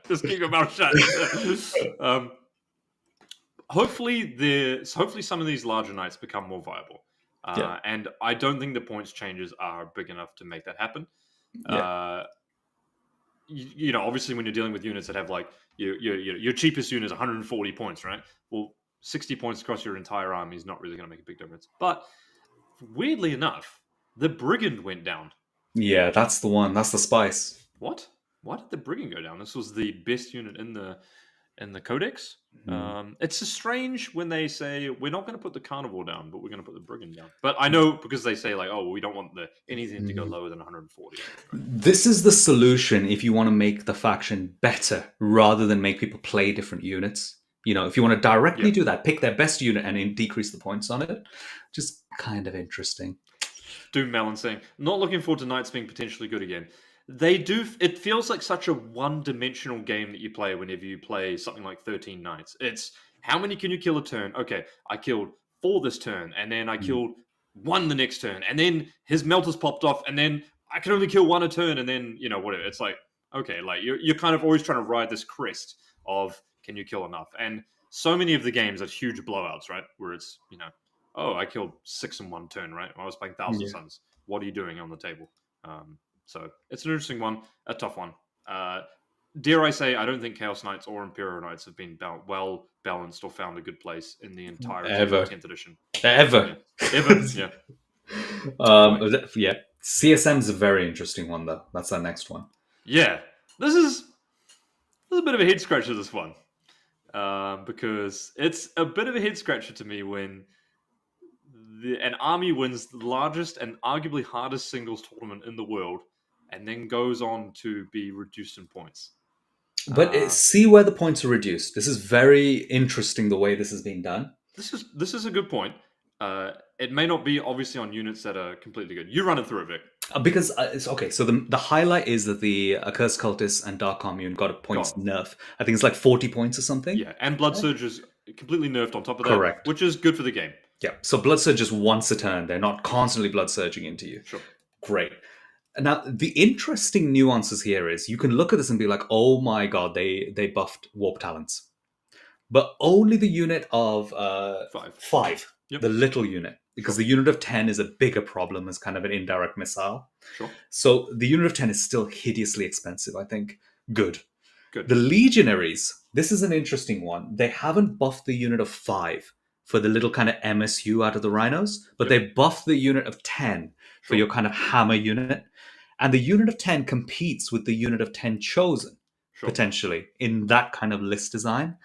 Just keep your mouth shut. Hopefully some of these larger knights become more viable. Yeah. And I don't think the points changes are big enough to make that happen. Yeah. Obviously when you're dealing with units that have like your cheapest unit is 140 points, right? Well, 60 points across your entire army is not really going to make a big difference. But weirdly enough, the Brigand went down. Yeah, that's the one. That's the spice. What? Why did the Brigand go down? This was the best unit in the Codex. It's a strange when they say we're not going to put the Carnivore down, but we're going to put the Brigand down. But I know because they say like, oh, well, we don't want anything to go lower than 140. This is the solution if you want to make the faction better rather than make people play different units. If you want to directly do that, pick their best unit and decrease the points on it. Just kind of interesting. Doom Melon saying, not looking forward to Knights being potentially good again. They do. It feels like such a one-dimensional game that you play whenever you play something like 13 Knights. It's how many can you kill a turn? Okay, I killed 4 this turn, and then I killed 1 the next turn, and then his melters popped off, and then I can only kill 1 a turn, and then whatever. It's like okay, like you're kind of always trying to ride this crest of can you kill enough, and so many of the games are huge blowouts, right? Where it's oh, I killed 6 in 1 turn, right? I was playing Thousand Suns. What are you doing on the table? So it's an interesting one, a tough one. Dare I say, I don't think Chaos Knights or Imperial Knights have been well balanced or found a good place in the entirety of 10th edition. Ever. Yeah. Yeah. CSM is a very interesting one, though. That's our next one. Yeah. This is a bit of a head scratcher, this one. Because it's a bit of a head scratcher to me when an army wins the largest and arguably hardest singles tournament in the world and then goes on to be reduced in points. But see where the points are reduced. This is very interesting the way this is being done. This is a good point. It may not be obviously on units that are completely good. You run it through it, Vic. Because it's okay. So the highlight is that the Accursed Cultists and Dark Commune got a points nerf. I think it's like 40 points or something. Yeah, and Blood Surge is completely nerfed on top of that. Correct. Which is good for the game. Yeah. So Blood Surge is once a turn. They're not constantly blood surging into you. Sure. Great. Now, the interesting nuances here is you can look at this and be like, oh my god, they buffed Warp Talents. But only the unit of 5. Yep. The little unit. Because the unit of 10 is a bigger problem as kind of an indirect missile. Sure. So the unit of 10 is still hideously expensive, I think. Good. The Legionaries, this is an interesting one. They haven't buffed the unit of 5 for the little kind of MSU out of the Rhinos, but they buffed the unit of 10 for your kind of hammer unit. And the unit of 10 competes with the unit of 10 chosen, potentially, in that kind of list design.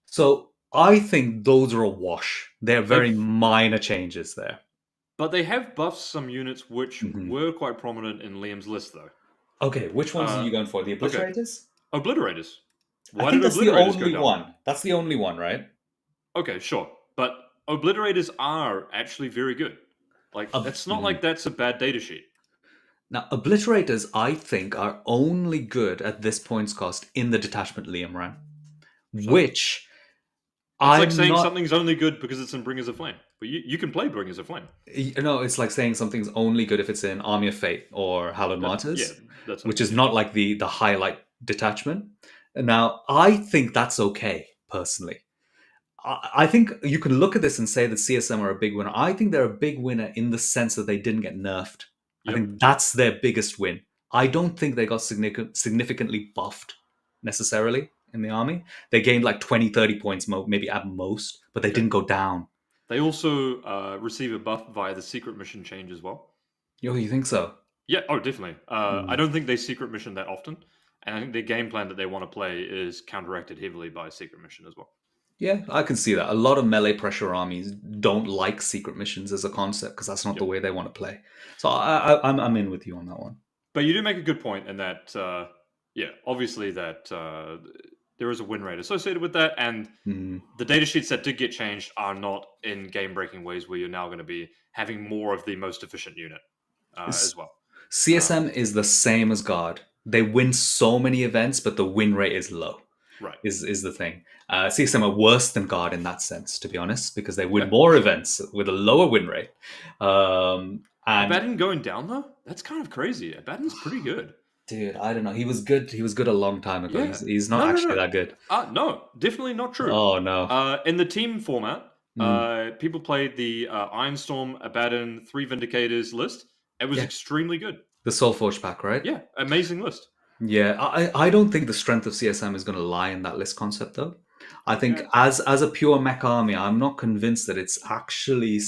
So I think those are a wash. They're very minor changes there. But they have buffed some units which were quite prominent in Liam's list, though. Okay, which ones are you going for? The Obliterators? Okay. Obliterators. I think that's the only one. That's the only one, right? Okay, sure. But Obliterators are actually very good. Like, it's not like that's a bad data sheet. Now, Obliterators, I think, are only good at this points cost in the Detachment Liam run. Which... It's like saying something's only good because it's in Bringers of Flame. But you can play Bringers of Flame. No, it's like saying something's only good if it's in Army of Fate or Hallowed Martyrs, which is not like the highlight detachment. Now, I think that's okay, personally. I think you can look at this and say that CSM are a big winner. I think they're a big winner in the sense that they didn't get nerfed. I think that's their biggest win. I don't think they got significantly buffed, necessarily, in the army. They gained like 20, 30 points, maybe at most, but they didn't go down. They also receive a buff via the secret mission change as well. Yo, you think so? Yeah, oh, definitely. I don't think they secret mission that often. And I think the game plan that they want to play is counteracted heavily by Secret Mission as well. Yeah, I can see that. A lot of melee pressure armies don't like secret missions as a concept because that's not Yep. the way they want to play. So I'm in with you on that one. But you do make a good point in that, obviously that there is a win rate associated with that, and the data sheets that did get changed are not in game-breaking ways where you're now going to be having more of the most efficient unit as well. CSM is the same as Guard. They win so many events, but the win rate is low. Right. Is the thing. CSM are worse than Guard in that sense, to be honest, because they win more events with a lower win rate. And Abaddon going down though? That's kind of crazy. Abaddon's pretty good. Dude, I don't know. He was good. He was good a long time ago. Yeah. He's not actually that good. No, definitely not true. Oh no. In the team format, people played the Ironstorm, Abaddon, 3 Vindicators list. It was extremely good. The Soulforge pack, right? Yeah, amazing list. Yeah, I don't think the strength of CSM is going to lie in that list concept, though. I think as a pure mech army, I'm not convinced that it's actually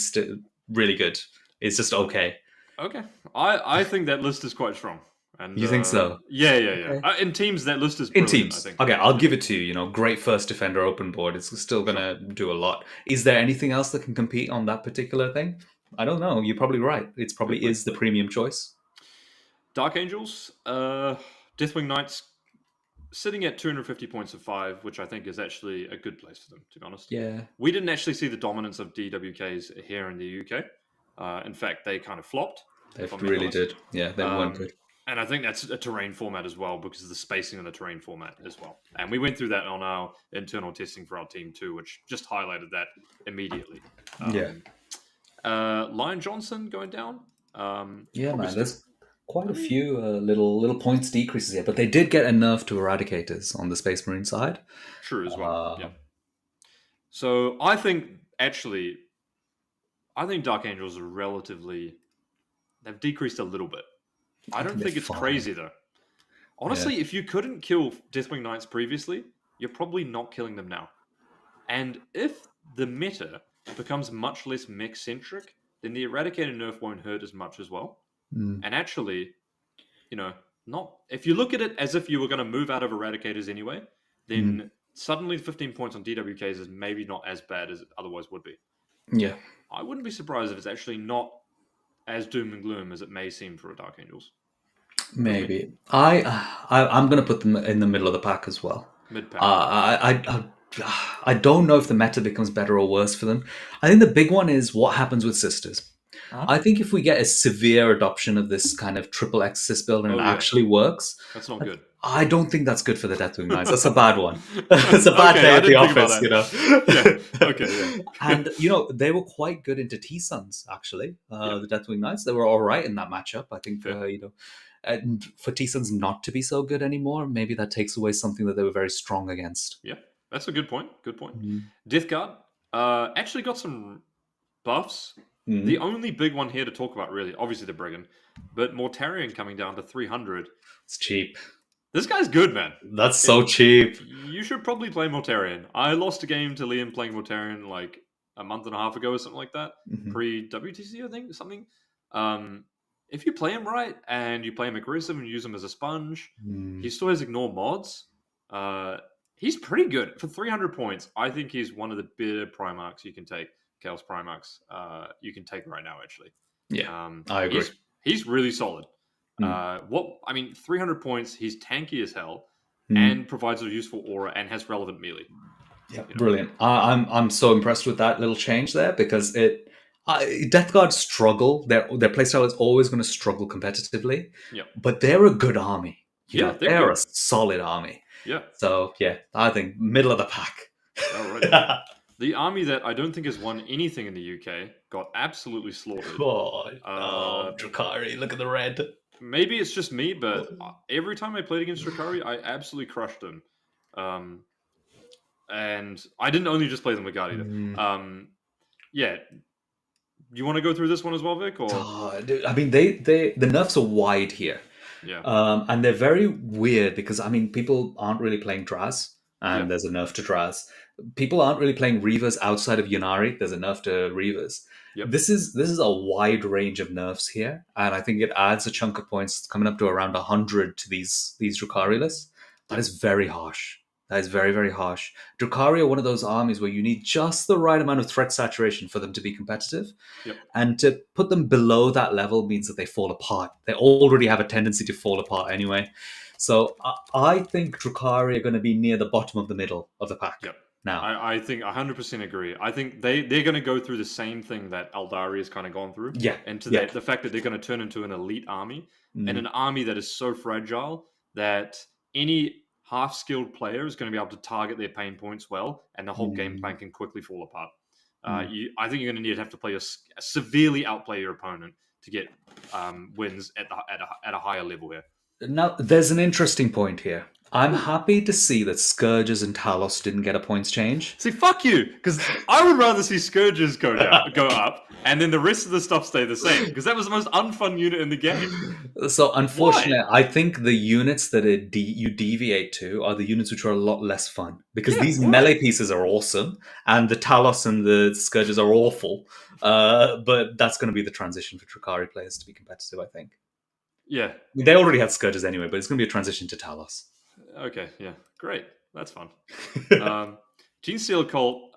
really good. It's just okay. Okay, I think that list is quite strong. And, you think so? Yeah. Okay. In teams, that list is brilliant, in teams. I think. Okay, I'll give it to you. You know, great first defender open board. It's still going to do a lot. Is there anything else that can compete on that particular thing? I don't know. You're probably right. It's probably is the premium choice. Dark Angels, Deathwing Knights, sitting at 250 points of 5, which I think is actually a good place for them, to be honest. Yeah. We didn't actually see the dominance of DWKs here in the UK. In fact, they kind of flopped. They really did. Yeah, they weren't good. And I think that's a terrain format as well, because of the spacing on the terrain format as well. And we went through that on our internal testing for our team too, which just highlighted that immediately. Lion Johnson going down. Yeah, man, there's quite a few little points decreases here, but they did get a nerf to Eradicators on the Space Marine side. True as well. Yeah. So I think Dark Angels are relatively. They've decreased a little bit. I don't think it's crazy though. Honestly, if you couldn't kill Deathwing Knights previously, you're probably not killing them now. And if the meta becomes much less mech-centric, then the Eradicator nerf won't hurt as much as well. And actually, not if you look at it as if you were going to move out of Eradicators anyway, then suddenly 15 points on DWKs is maybe not as bad as it otherwise would be. Yeah. I wouldn't be surprised if it's actually not as doom and gloom as it may seem for a Dark Angels. Maybe. I'm going to put them in the middle of the pack as well. Mid-pack. I don't know if the meta becomes better or worse for them. I think the big one is what happens with Sisters. I think if we get a severe adoption of this kind of triple Exorcist build and it actually works, that's not good. I don't think that's good for the Deathwing Knights. That's a bad one. It's a bad day at the office, And they were quite good into T-Suns, actually. The Deathwing Knights, they were all right in that matchup. I think and for T-Suns not to be so good anymore, maybe that takes away something that they were very strong against. Yeah, that's a good point. Death Guard actually got some buffs. The only big one here to talk about, really, obviously the Brigand, but Mortarion coming down to 300. It's cheap. This guy's good, man. That's so cheap. You should probably play Mortarion. I lost a game to Liam playing Mortarion like a month and a half ago or something like that. Pre-WTC, I think, something. If you play him right and you play him aggressive and use him as a sponge, he still has ignore mods. He's pretty good. For 300 points, I think he's one of the better Primarchs you can take. Chaos Primarchs you can take right now, actually. Yeah, I agree. He's really solid. 300 points, he's tanky as hell and provides a useful aura and has relevant melee. Yeah, brilliant. I'm so impressed with that little change there because Death Guard struggle. Their playstyle is always going to struggle competitively. Yeah, but they're a good army. They're a good. solid army. Yeah. So I think middle of the pack. Alright. The army that I don't think has won anything in the UK got absolutely slaughtered. Drukhari, look at the red. Maybe it's just me, but every time I played against Drukhari, I absolutely crushed them. And I didn't only just play them with Guard either. You want to go through this one as well, Vic? Or? I mean, the nerfs are wide here. Yeah. And they're very weird because, people aren't really playing Draz. and Yeah. there's a nerf to Draz. People aren't really playing Reavers outside of Yunari. There's a nerf to Reavers. Yep. This is a wide range of nerfs here, and I think it adds a chunk of points coming up to around 100 to these Drukhari lists. That Yep. is very harsh. That is very, very harsh. Drukhari are one of those armies where you need just the right amount of threat saturation for them to be competitive. Yep. And to put them below that level means that they fall apart. They already have a tendency to fall apart anyway. So I think Drukhari are going to be near the bottom of the middle of the pack. Yep. Now, I think 100% agree. I think they're going to go through the same thing that Aeldari has kind of gone through. Yeah, And to yeah. the fact that they're going to turn into an elite army and Mm. an army that is so fragile that any half-skilled player is going to be able to target their pain points well, and the whole game plan can quickly fall apart. I think you're going to have to play severely outplay your opponent to get wins at a higher level here. Now, there's an interesting point here. I'm happy to see that Scourges and Talos didn't get a points change. See, fuck you, because I would rather see Scourges go up, and then the rest of the stuff stay the same, because that was the most unfun unit in the game. So, unfortunately, I think the units that you deviate to are the units which are a lot less fun, because Yeah, these why? melee pieces are awesome, and the Talos and the Scourges are awful. But that's going to be the transition for Drukhari players to be competitive, I think. Yeah. They already had Scourges anyway, but it's going to be a transition to Talos. Okay, yeah. Great. That's fun. Gene Seal Cult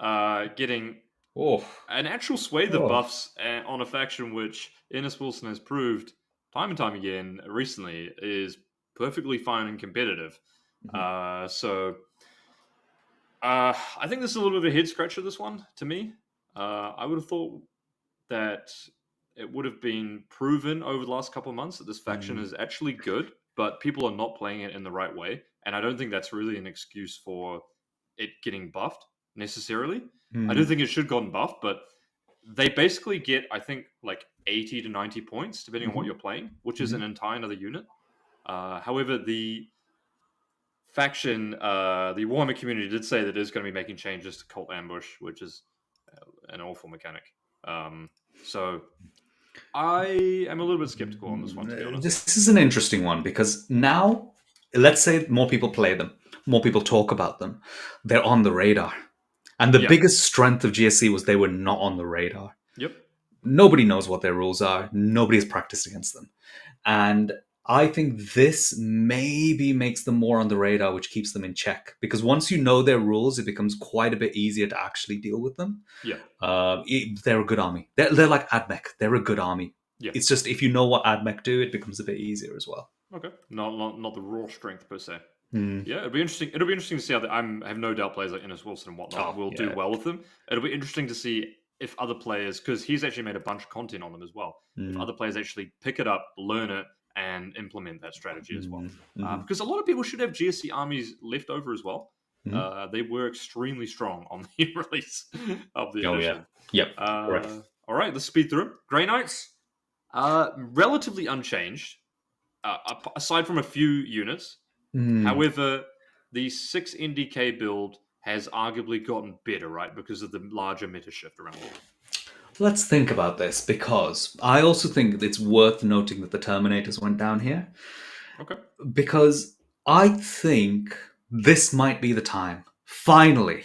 getting Oh, an actual swathe of Oh. buffs on a faction which Ennis Wilson has proved time and time again recently is perfectly fine and competitive. So I think this is a little bit of a head scratcher, this one, to me. I would have thought that it would have been proven over the last couple of months that this faction is actually good, but people are not playing it in the right way. And I don't think that's really an excuse for it getting buffed necessarily. I do think it should have gotten buffed, but they basically get, I think, like 80 to 90 points, depending on what you're playing, which is an entire another unit. However, the faction, the Warhammer community did say that it is going to be making changes to Cult Ambush, which is an awful mechanic. So I am a little bit skeptical on this one, to be honest. This is an interesting one because now, let's say more people play them, more people talk about them, they're on the radar. And the biggest strength of GSC was they were not on the radar. Yep. Nobody knows what their rules are. Nobody has practiced against them. And I think this maybe makes them more on the radar, which keeps them in check. Because once you know their rules, it becomes quite a bit easier to actually deal with them. Yeah. They're a good army. They're like Admech. They're a good army. Yeah. It's just if you know what Admech do, it becomes a bit easier as well. Okay. Not the raw strength per se. Mm. Yeah, it'll be interesting. It'll be interesting to see how I have no doubt players like Ennis Wilson and whatnot will do well with them. It'll be interesting to see if other players, because he's actually made a bunch of content on them as well. If other players actually pick it up, learn it, and implement that strategy as well. Because a lot of people should have GSC armies left over as well. They were extremely strong on the release of the edition. Yep. All right, let's speed through it. Grey Knights, relatively unchanged, aside from a few units. However, the 6 NDK build has arguably gotten better, right? Because of the larger meta shift around it. Let's think about this, because I also think it's worth noting that the Terminators went down here. Okay. Because I think this might be the time, finally,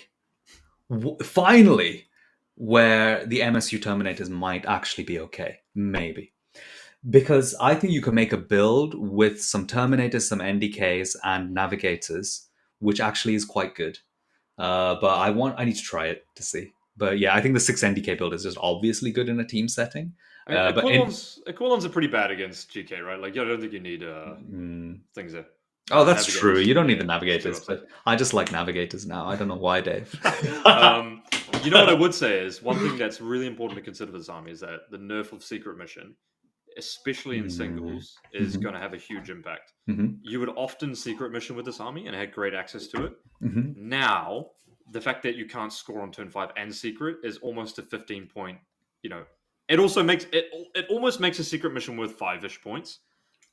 where the MSU Terminators might actually be okay. Maybe. Because I think you can make a build with some Terminators, some NDKs, and Navigators, which actually is quite good. But I need to try it to see. But yeah, I think the 6 NDK build is just obviously good in a team setting. Aquilons are pretty bad against GK, right? Like, I don't think you need things there. Oh, that's true. You don't need the Navigators, but I just like Navigators now. I don't know why, Dave. You know what I would say is, one thing that's really important to consider for this army is that the nerf of Secret Mission, especially in singles, is going to have a huge impact. You would often Secret Mission with this army and had great access to it. Now, the fact that you can't score on turn 5 and Secret is almost a 15-point, it also makes it almost makes a Secret Mission worth 5-ish points,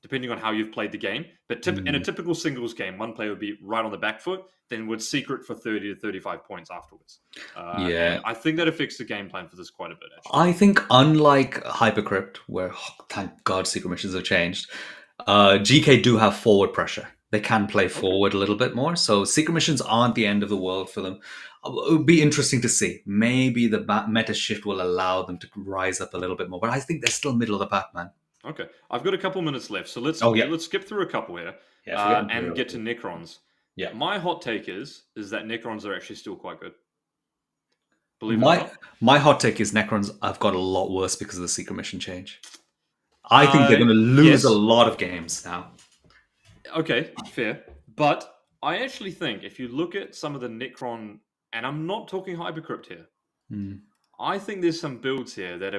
depending on how you've played the game. But in a typical singles game, one player would be right on the back foot, then would Secret for 30 to 35 points afterwards. And I think that affects the game plan for this quite a bit, actually. I think unlike Hypercrypt, where, thank God, Secret Missions have changed, GK do have forward pressure. They can play Okay. forward a little bit more. So secret missions aren't the end of the world for them. It would be interesting to see. Maybe the meta shift will allow them to rise up a little bit more. But I think they're still middle of the pack, man. Okay. I've got a couple minutes left, so let's Oh, yeah. let's skip through a couple here Yeah, forget and Imperial. get to Necrons. Yeah. My hot take is that Necrons are actually still quite good. Believe it or not. My hot take is Necrons have got a lot worse because of the secret mission change. I think they're going to lose yes. a lot of games now. Okay, fair. But I actually think if you look at some of the Necron, and I'm not talking Hypercrypt here, I think there's some builds here that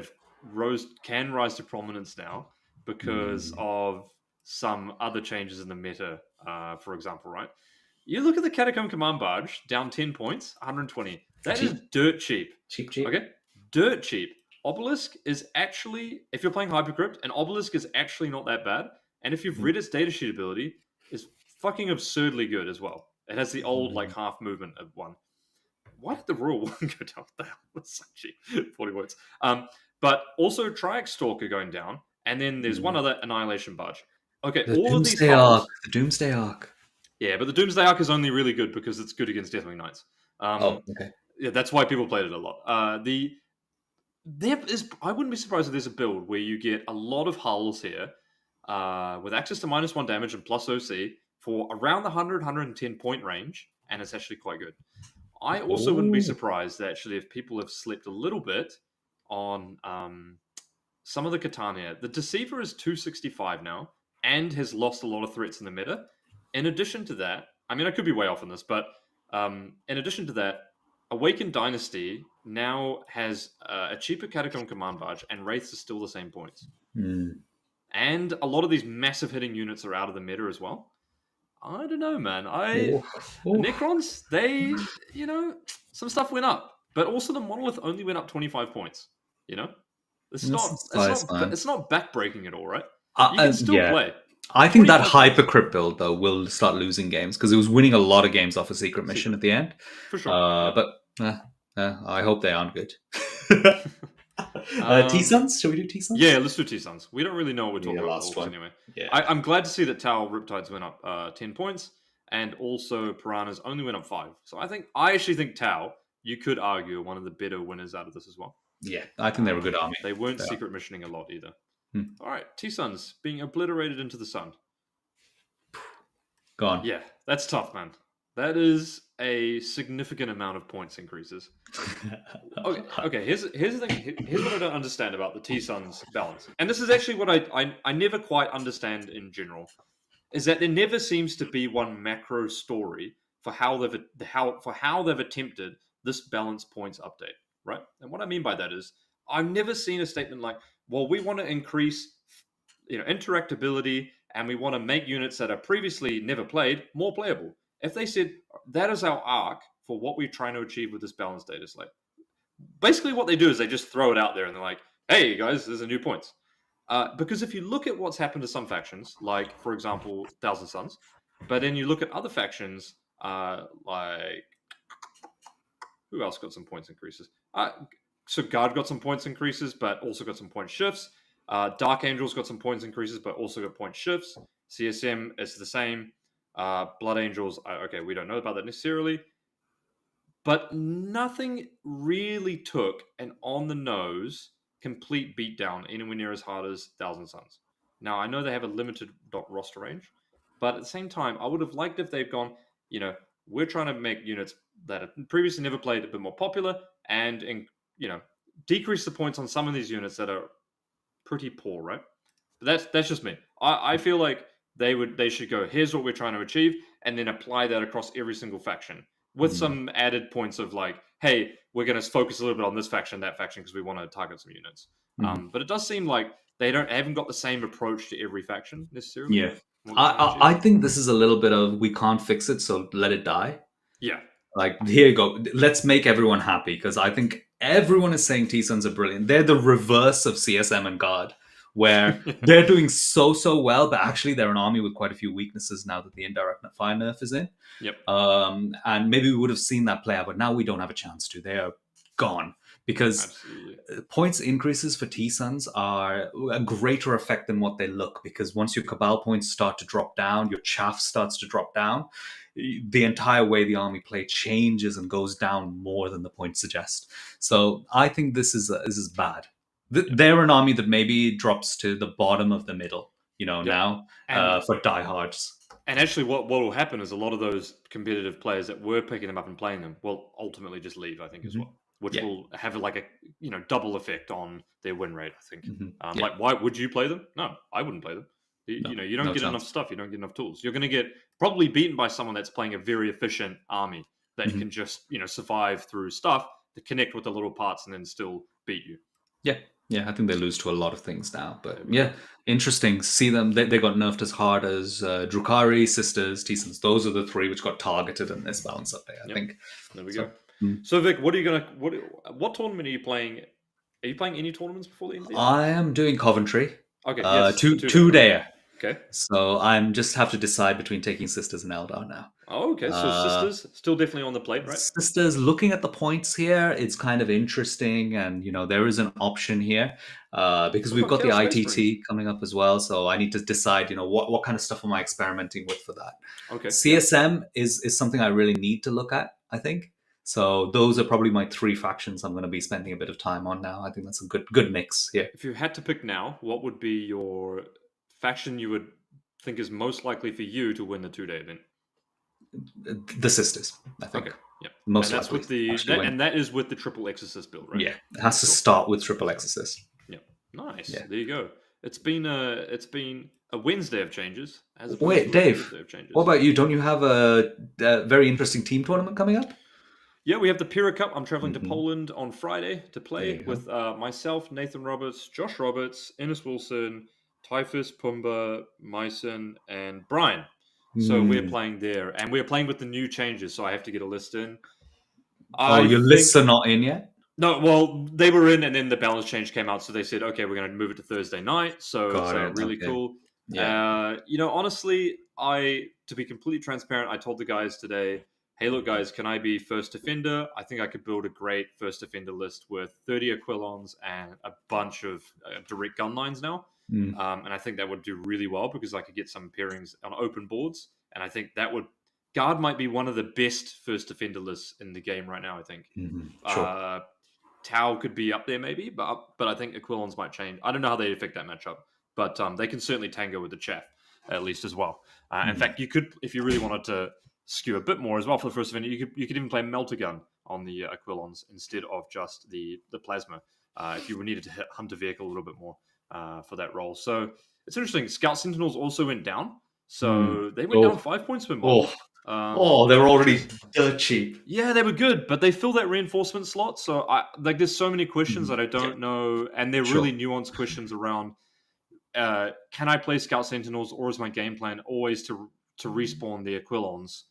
can rise to prominence now because of some other changes in the meta, for example, right? You look at the Catacomb Command Barge, down 10 points, 120. That is dirt cheap. Cheap. Okay? Dirt cheap. Obelisk is actually, if you're playing Hypercrypt, an Obelisk is actually not that bad. And if you've read its datasheet ability, it's fucking absurdly good as well. It has the old, like, half movement of one. Why did the Royal One go down? What the hell? That's so cheap. 40 points. But also Triax Stalker going down. And then there's one other Annihilation Barge. Okay, all of these hulls... The Doomsday Arc. Yeah, but the Doomsday Arc is only really good because it's good against Deathwing Knights. Okay. Yeah, that's why people played it a lot. I wouldn't be surprised if there's a build where you get a lot of hulls here with access to -1 damage and plus OC for around the 100-110 point range, and it's actually quite good. I also wouldn't be surprised, actually, if people have slipped a little bit on some of the Catania. The Deceiver is 265 now and has lost a lot of threats in the meta. In addition to that, I mean, I could be way off on this, but in addition to that, Awakened Dynasty now has a cheaper Catacomb Command Barge, and Wraiths are still the same points. And a lot of these massive hitting units are out of the meta as well. I don't know, man. Necrons, they, some stuff went up. But also the Monolith only went up 25 points. It's not backbreaking at all, right? You can still play. I think that Hypercrypt build, though, will start losing games because it was winning a lot of games off a secret mission at the end. For sure. But I hope they aren't good. T-Suns? Should we do T-Suns? Yeah, let's do T-Suns. We don't really know what we're talking about last anyway. Yeah. I'm glad to see that Tau Riptides went up 10 points, and also Piranhas only went up 5. So I actually think Tau, you could argue, are one of the better winners out of this as well. Yeah, I think they were a good army. They weren't secret missioning a lot either. All right, T-Suns being obliterated into the sun. Gone. Yeah, that's tough, man. That is a significant amount of points increases. Okay. Here's the thing. Here's what I don't understand about the T-Suns balance, and this is actually what I never quite understand in general, is that there never seems to be one macro story for how they've attempted this balance points update, right? And what I mean by that is I've never seen a statement like, well, we want to increase, interactability, and we want to make units that are previously never played more playable. If they said that is our arc for what we're trying to achieve with this balance data slate, basically what they do is they just throw it out there and they're like, hey guys, there's a new points. Because if you look at what's happened to some factions, like for example, Thousand Suns, but then you look at other factions, like who else got some points increases? So Guard got some points increases, but also got some point shifts. Dark Angels got some points increases, but also got point shifts. CSM is the same. Blood Angels, okay, we don't know about that necessarily. But nothing really took an on-the-nose complete beatdown anywhere near as hard as Thousand Suns. Now, I know they have a limited roster range, but at the same time, I would have liked if they've gone, we're trying to make units that have previously never played a bit more popular and decrease the points on some of these units that are pretty poor, right? But that's just me. I feel like they should go, here's what we're trying to achieve, and then apply that across every single faction with some added points of like, hey, we're going to focus a little bit on this faction, that faction, because we want to target some units. But it does seem like they haven't got the same approach to every faction necessarily. Yeah. I think this is a little bit of we can't fix it, so let it die. Yeah. Like, here you go. Let's make everyone happy, because I think everyone is saying T-Suns are brilliant. They're the reverse of CSM and Guard, where they're doing so well, but actually they're an army with quite a few weaknesses now that the indirect fire nerf is in. Yep. And maybe we would have seen that play out, but now we don't have a chance to. They are gone. because Absolutely. points increases for T-Suns are a greater effect than what they look, because once your Cabal points start to drop down, your chaff starts to drop down, the entire way the army play changes and goes down more than the points suggest. So I think this is bad. Yeah. They're an army that maybe drops to the bottom of the middle, Yeah. now And for diehards. and actually, what will happen is a lot of those competitive players that were picking them up and playing them will ultimately just leave. I think as Mhm. well, which Yeah. will have like a double effect on their win rate. I think. Yeah. Like, why would you play them? No, I wouldn't play them. No, You don't no get enough chance. stuff. You don't get enough tools. You're going to get probably beaten by someone that's playing a very efficient army that Mhm. can just survive through stuff to connect with the little parts and then still beat you. Yeah. Yeah, I think they lose to a lot of things now. But There we yeah, go. interesting. See them. They got nerfed as hard as Drukhari, Sisters, T-Suns. Those are the three which got targeted in this balance update, I Yep. think. There we So go. mm. So Vic, what tournament are you playing? Are you playing any tournaments before the end of the year? I am doing Coventry. Okay, yes, the Two 2 day, right? day. Okay. So I'm just have to decide between taking Sisters and Eldar now. Oh, okay. So Uh, sisters still definitely on the plate, right? Sisters, looking at the points here, it's kind of interesting, and there is an option here because What we've about got the Chaos Space Marines? ITT coming up as well. So I need to decide, what kind of stuff am I experimenting with for that. Okay, yeah. CSM is something I really need to look at, I think. So those are probably my three factions I'm going to be spending a bit of time on now. I think that's a good mix here. If you had to pick now, what would be your faction you would think is most likely for you to win the 2 day event? The Sisters, I Okay, think, yeah. most And that's likely with the actually win. and that is with the triple exorcist build, right? Yeah, it has to Cool. start with Triple Exorcist. Yeah. Nice. Yeah. There you go. It's been a Wednesday of changes as opposed Wait, to a Dave, Thursday of what changes. about you? Don't you have a very interesting team tournament coming up? Yeah, we have the Pira Cup. I'm traveling to Mhm. Poland on Friday to There play you go. with myself, Nathan Roberts, Josh Roberts, Ennis Wilson, Typhus, Pumba, Myson, and Brian. So we're Hmm. playing there, and we're playing with the new changes. So I have to get a list in. Oh, I your lists think are not in yet? no, well, they were in, and then the balance change came out, so they said, okay, we're going to move it to Thursday night. So it's Got it. really Okay. cool. Yeah. Honestly, to be completely transparent, I told the guys today, hey, look, guys, can I be first defender? I think I could build a great first defender list with 30 Aquilons and a bunch of direct gun lines now. Mm. And I think that would do really well because I could get some pairings on open boards, and I think that would Guard might be one of the best first defender lists in the game right now. I think. Mhm. Sure. Tau could be up there maybe, but I think Aquilons might change. I don't know how they affect that matchup, but they can certainly tango with the chaff at least as well. In Mhm. fact, you could, if you really wanted to skew a bit more as well for the first event, you could even play Melter Gun on the Aquilons instead of just the plasma if you needed to hunt a vehicle a little bit more for that role. So it's interesting. Scout Sentinels also went down, Mm. so they went down Oh. 5 points per Oh. model. They were Which already is dirt cheap. yeah, they were good, but they fill that reinforcement slot. So there's so many questions that I Yeah. don't know, and they're Sure. really nuanced questions around: can I play Scout Sentinels, or is my game plan always to respawn the Aquilons?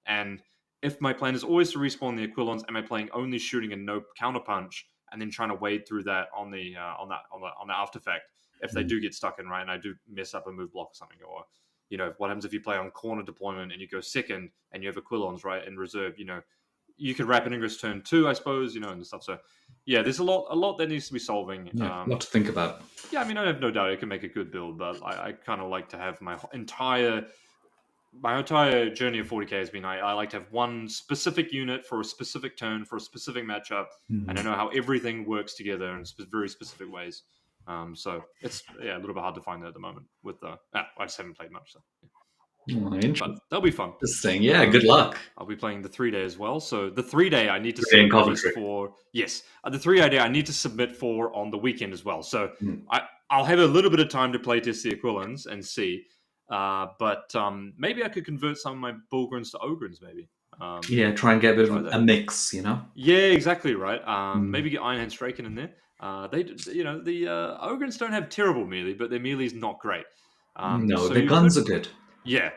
And if my plan is always to respawn the Aquilons, am I playing only shooting and no counterpunch, and then trying to wade through that on the afterfact if they Mm. do get stuck in right, and I do mess up a move block or something, or what happens if you play on corner deployment and you go second and you have Aquilons right in reserve? You could Rapid Ingress turn 2, I suppose, and stuff. So yeah, there's a lot that needs to be solving. Yeah. A lot to think about. Yeah, I mean, I have no doubt it can make a good build, but I kind of like to have my entire journey of 40k has been I like to have one specific unit for a specific turn for a specific matchup, and I Mhm. know how everything works together in very specific ways. So it's a little bit hard to find that at the moment. I just haven't played much, so but that'll be fun. Interesting. Yeah. Good luck. I'll be playing the 3 day as well. So the 3 day I need to In submit my list Coventry. for. Yes, the 3 day I need to submit for on the weekend as well. So Mm. I'll have a little bit of time to play test the Aquilons and see. But maybe I could convert some of my Bullgrins to Ogrins, maybe. Yeah. Try and get a bit Try of that. a mix. Yeah, exactly right. Maybe Mm. get Ironhand Straken in there. The Ogrins don't have terrible melee, but their melee is not great. No, So the you guns could, are good. yeah.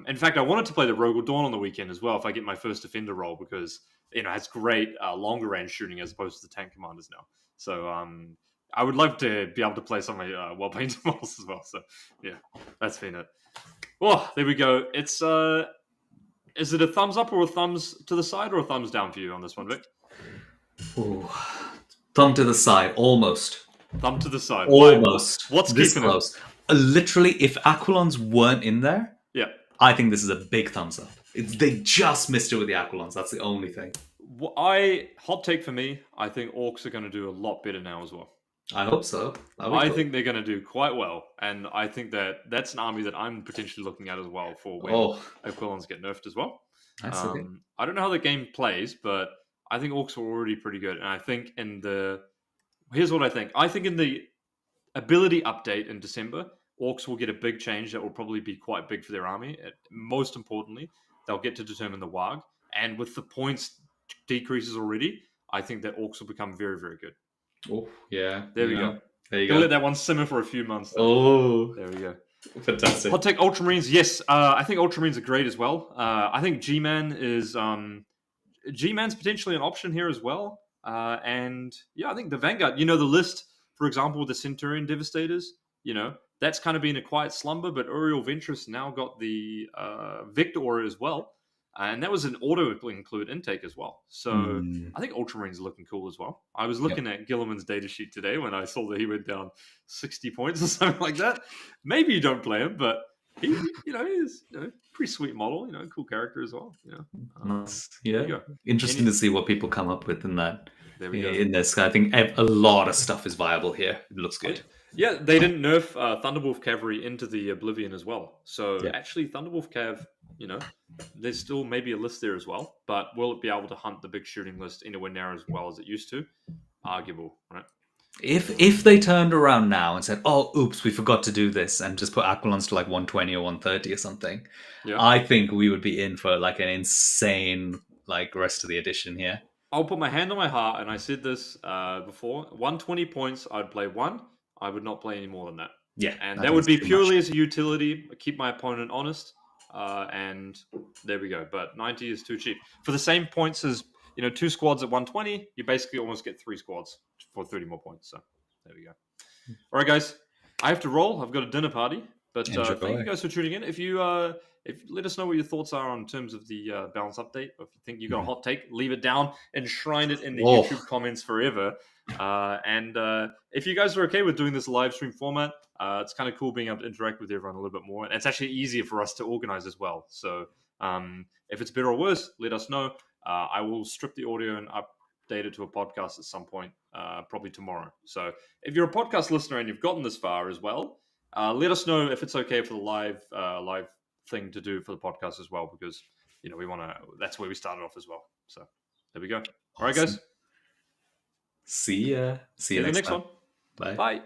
In fact, I wanted to play the Rogal Dawn on the weekend as well if I get my first defender role because it has great longer range shooting as opposed to the tank commanders now. So I would love to be able to play some of my well painted models as well. So yeah, that's been it. Oh, there we go. It's is it a thumbs up or a thumbs to the side or a thumbs down for you on this one, Vic? Ooh. Thumb to the side, almost. Thumb to the side. Why? Almost. What's This keeping it? close. Literally, if Aquilons weren't in there, Yeah. I think this is a big thumbs up. They just missed it with the Aquilons. That's the only thing. Hot take for me, I think Orcs are going to do a lot better now as well. I hope so. I think they're going to do quite well, and I think that's an army that I'm potentially looking at as well for when Aquilons get nerfed as well. That's okay. I don't know how the game plays, but I think Orcs are already pretty good, and I think here's what I think. I think in the ability update in December, Orcs will get a big change that will probably be quite big for their army. Most importantly, they'll get to determine the WAG, and with the points decreases already, I think that Orcs will become very, very good. Oh, yeah. There we go. There you go. Let that one simmer for a few months. Oh. There we go. Fantastic. Hot take Ultramarines. Yes, I think Ultramarines are great as well. I think G-Man is... G-Man's potentially an option here as well. And yeah, I think the Vanguard, the list, for example, with the Centurion Devastators, that's kind of been a quiet slumber, but Uriel Ventress now got the Victor Aura as well. And that was an auto-include intake as well. So I think Ultramarines are looking cool as well. I was looking at Gilliman's datasheet today when I saw that he went down 60 points or something like that. Maybe you don't play him, but he's pretty sweet model, cool character as well. Interesting to see what people come up with in that. There we go. In this, I think a lot of stuff is viable here. It looks good. Yeah, they didn't nerf Thunderwolf Cavalry into the Oblivion as well. So actually, Thunderwolf Cav, there's still maybe a list there as well. But will it be able to hunt the big shooting list anywhere near as well as it used to? Arguable, right? If they turned around now and said, "Oh, oops, we forgot to do this," and just put Aquilons to like 120 or 130 or something, I think we would be in for like an insane rest of the edition here. I'll put my hand on my heart, and I said this before. 120 points, I'd play one. I would not play any more than that. Yeah, and that would be purely as a utility, keep my opponent honest, and there we go. But 90 is too cheap for the same points as 2 squads at 120. You basically almost get 3 squads for 30 more points. So there we go. All right, guys, I have to roll. I've got a dinner party. But thank you guys for tuning in. If you let us know what your thoughts are on terms of the balance update, or if you think you got a hot take, leave it down, enshrine it in the YouTube comments forever. And if you guys are okay with doing this live stream format, it's kind of cool being able to interact with everyone a little bit more. And it's actually easier for us to organize as well. So if it's better or worse, let us know. I will strip the audio and update it to a podcast at some point, probably tomorrow. So if you're a podcast listener and you've gotten this far as well, let us know if it's okay for the live thing to do for the podcast as well, because we want to. That's where we started off as well. So there we go. All right, guys. See ya. See you next one. Bye. Bye.